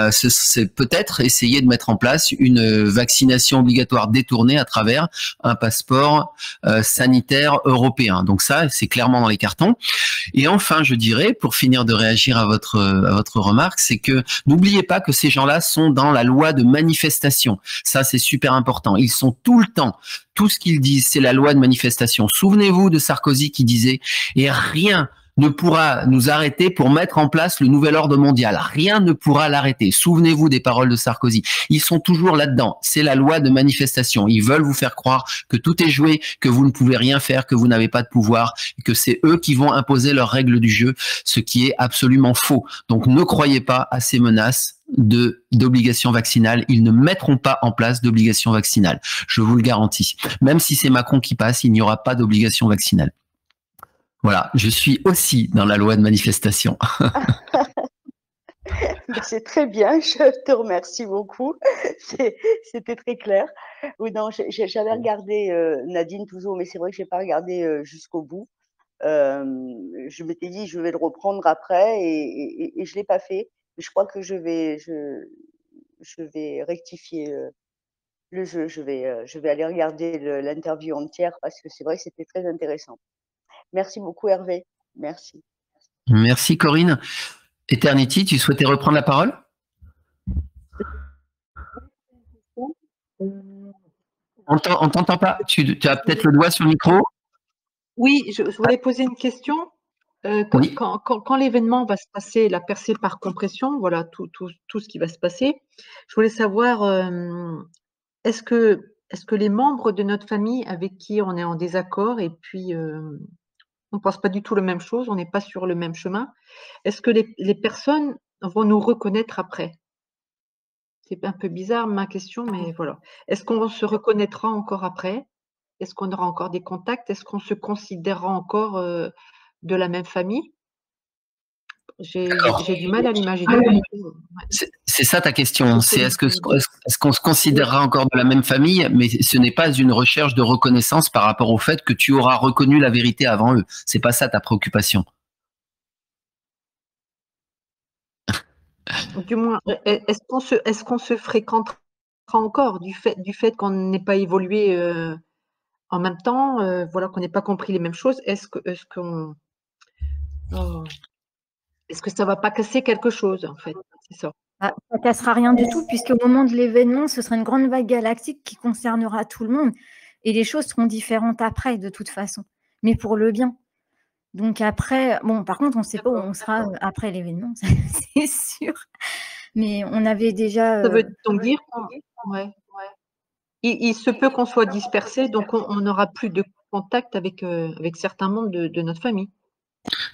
c'est peut-être essayer de mettre en place une vaccination obligatoire détournée à travers un passeport sanitaire européen. Donc ça c'est clairement dans les cartons. Et enfin je dirais, pour finir de réagir à votre remarque, c'est que n'oubliez pas que ces gens-là sont dans la loi de manifestation. Ça, c'est super important. Ils sont tout le temps, tout ce qu'ils disent, c'est la loi de manifestation. Souvenez-vous de Sarkozy qui disait « Et rien ne pourra nous arrêter pour mettre en place le nouvel ordre mondial. Rien ne pourra l'arrêter. » Souvenez-vous des paroles de Sarkozy. Ils sont toujours là-dedans. C'est la loi de manifestation. Ils veulent vous faire croire que tout est joué, que vous ne pouvez rien faire, que vous n'avez pas de pouvoir, que c'est eux qui vont imposer leurs règles du jeu, ce qui est absolument faux. Donc ne croyez pas à ces menaces d'obligation vaccinale. Ils ne mettront pas en place d'obligation vaccinale. Je vous le garantis. Même si c'est Macron qui passe, il n'y aura pas d'obligation vaccinale. Voilà, je suis aussi dans la loi de manifestation. C'est très bien, je te remercie beaucoup. C'était très clair. Oui, non, j'avais regardé Nadine Touzeau, mais c'est vrai que je n'ai pas regardé jusqu'au bout. Je m'étais dit, je vais le reprendre après et je ne l'ai pas fait. Je crois que je vais rectifier le jeu. Je vais aller regarder l'interview entière parce que c'est vrai que c'était très intéressant. Merci beaucoup, Hervé. Merci. Merci, Corinne. Eternity, tu souhaitais reprendre la parole? On t'entend pas. Tu as peut-être le doigt sur le micro. Oui, je voulais poser une question. Quand l'événement va se passer, la percée par compression, voilà tout ce qui va se passer, je voulais savoir, est-ce que les membres de notre famille avec qui on est en désaccord et puis on ne pense pas du tout la même chose, on n'est pas sur le même chemin, est-ce que les personnes vont nous reconnaître après? C'est un peu bizarre ma question, mais voilà. Est-ce qu'on se reconnaîtra encore après? Est-ce qu'on aura encore des contacts? Est-ce qu'on se considérera encore de la même famille? J'ai du mal à l'imaginer. C'est ça ta question. C'est est-ce qu'on se considérera encore de la même famille? Mais ce n'est pas une recherche de reconnaissance par rapport au fait que tu auras reconnu la vérité avant eux. C'est pas ça ta préoccupation. Du moins, est-ce qu'on se fréquentera encore du fait qu'on n'ait pas évolué en même temps, voilà, qu'on n'ait pas compris les mêmes choses? Est-ce que ça va pas casser quelque chose, en fait? C'est ça. Ça ne cassera rien du tout, puisqu'au moment de l'événement, ce sera une grande vague galactique qui concernera tout le monde. Et les choses seront différentes après, de toute façon, mais pour le bien. Donc après, bon, par contre, on ne sait pas où on sera après l'événement, c'est sûr. Mais on avait déjà… Ça veut donc dire il se peut qu'on soit dispersé, donc on n'aura plus de contact avec certains membres de notre famille.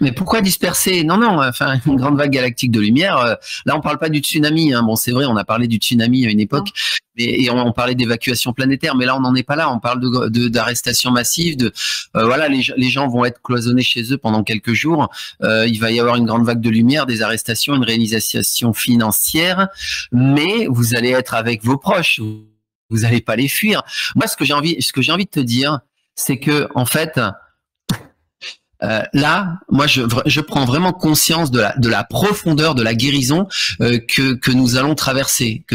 Mais pourquoi disperser? Non, enfin, une grande vague galactique de lumière. Là, on parle pas du tsunami. Hein. Bon, c'est vrai, on a parlé du tsunami à une époque, et on parlait d'évacuation planétaire. Mais là, on n'en est pas là. On parle d'arrestation massive. Voilà, les gens vont être cloisonnés chez eux pendant quelques jours. Il va y avoir une grande vague de lumière, des arrestations, une réalisation financière. Mais vous allez être avec vos proches. Vous n'allez pas les fuir. Moi, ce que j'ai envie de te dire, c'est que, en fait, là, moi, je prends vraiment conscience de la profondeur de la guérison que nous allons traverser,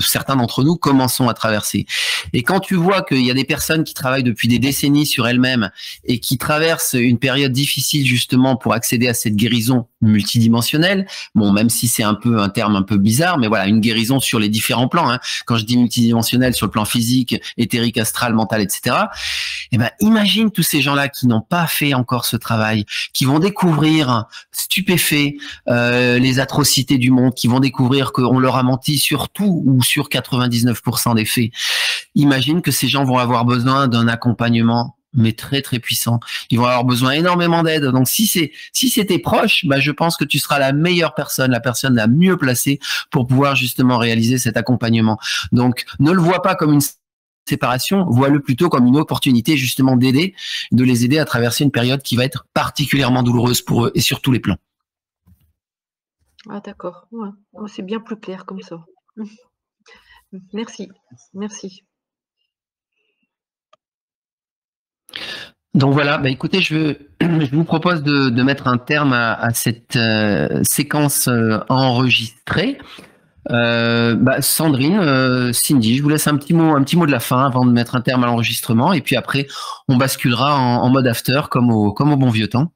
certains d'entre nous commençons à traverser. Et quand tu vois qu'il y a des personnes qui travaillent depuis des décennies sur elles-mêmes et qui traversent une période difficile justement pour accéder à cette guérison multidimensionnelle, bon, même si c'est un terme un peu bizarre, mais voilà, une guérison sur les différents plans. Hein. Quand je dis multidimensionnelle, sur le plan physique, éthérique, astral, mental, etc. Eh ben, imagine tous ces gens-là qui n'ont pas fait encore ce travail, qui vont découvrir stupéfaits les atrocités du monde, qui vont découvrir qu'on leur a menti sur tout ou sur 99% des faits. Imagine que ces gens vont avoir besoin d'un accompagnement, mais très très puissant. Ils vont avoir besoin énormément d'aide. Donc si c'est tes proches, bah, je pense que tu seras la meilleure personne, la personne la mieux placée pour pouvoir justement réaliser cet accompagnement. Donc ne le vois pas comme une séparation, vois-le plutôt comme une opportunité justement de les aider à traverser une période qui va être particulièrement douloureuse pour eux et sur tous les plans. Ah d'accord, ouais. Oh, c'est bien plus clair comme ça. Merci, merci. Donc voilà, écoutez, je vous propose de mettre un terme à cette séquence enregistrée. Sandrine, Cindy, je vous laisse un petit mot de la fin avant de mettre un terme à l'enregistrement, et puis après on basculera en mode after comme au bon vieux temps.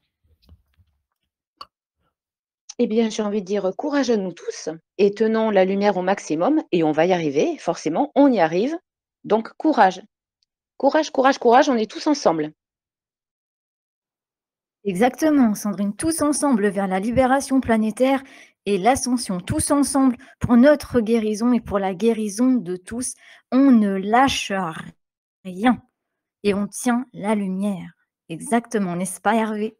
Eh bien, j'ai envie de dire courage à nous tous et tenons la lumière au maximum et on va y arriver, forcément, on y arrive. Donc courage. Courage, courage, courage, on est tous ensemble. Exactement, Sandrine, tous ensemble vers la libération planétaire et l'ascension, tous ensemble pour notre guérison et pour la guérison de tous. On ne lâche rien et on tient la lumière. Exactement, n'est-ce pas Hervé ?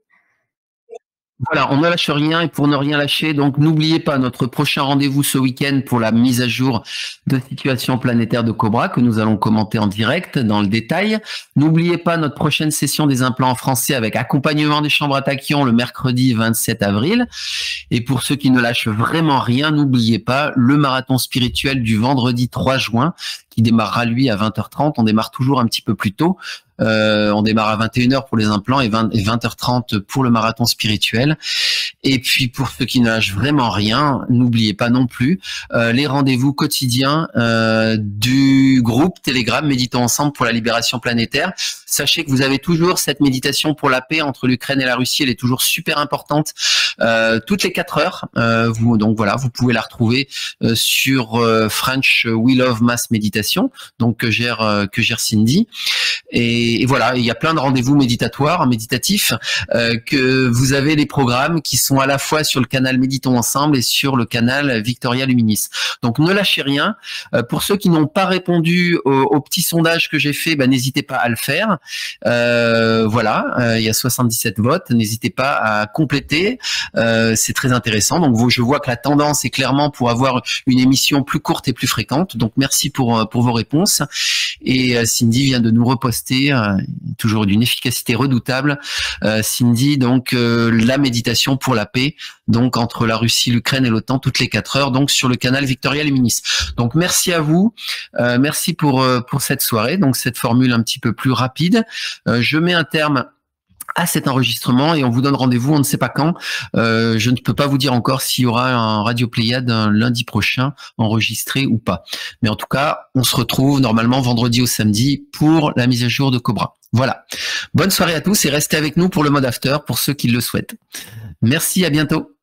Voilà, on ne lâche rien et pour ne rien lâcher, donc n'oubliez pas notre prochain rendez-vous ce week-end pour la mise à jour de situation planétaire de Cobra que nous allons commenter en direct dans le détail. N'oubliez pas notre prochaine session des implants en français avec accompagnement des chambres à tachyon le mercredi 27 avril. Et pour ceux qui ne lâchent vraiment rien, n'oubliez pas le marathon spirituel du vendredi 3 juin qui démarrera lui à 20h30. On démarre toujours un petit peu plus tôt. On démarre à 21h pour les implants et 20h30 pour le marathon spirituel. Et puis pour ceux qui ne lâchent vraiment rien, n'oubliez pas non plus les rendez-vous quotidiens du groupe Telegram Méditons ensemble pour la libération planétaire. Sachez que vous avez toujours cette méditation pour la paix entre l'Ukraine et la Russie, elle est toujours super importante toutes les 4 heures. Donc voilà, vous pouvez la retrouver sur French We Love Mass Méditation, donc que gère Cindy. Et voilà, il y a plein de rendez-vous méditatifs que vous avez les programmes qui sont à la fois sur le canal Méditons Ensemble et sur le canal Victoria Luminis. Donc ne lâchez rien. Pour ceux qui n'ont pas répondu au petit sondage que j'ai fait, n'hésitez pas à le faire. Voilà, il y a 77 votes. N'hésitez pas à compléter. C'est très intéressant. Donc je vois que la tendance est clairement pour avoir une émission plus courte et plus fréquente. Donc merci pour vos réponses. Et Cindy vient de nous reposter toujours d'une efficacité redoutable. Cindy, donc la méditation pour la paix, donc entre la Russie, l'Ukraine et l'OTAN toutes les 4 heures, donc sur le canal Victoria Luminis. Donc merci à vous, merci pour cette soirée, donc cette formule un petit peu plus rapide. Je mets un terme à cet enregistrement et on vous donne rendez-vous, on ne sait pas quand. Je ne peux pas vous dire encore s'il y aura un Radio Pléiade lundi prochain, enregistré ou pas. Mais en tout cas, on se retrouve normalement vendredi au samedi pour la mise à jour de Cobra. Voilà. Bonne soirée à tous et restez avec nous pour le mode after pour ceux qui le souhaitent. Merci, à bientôt.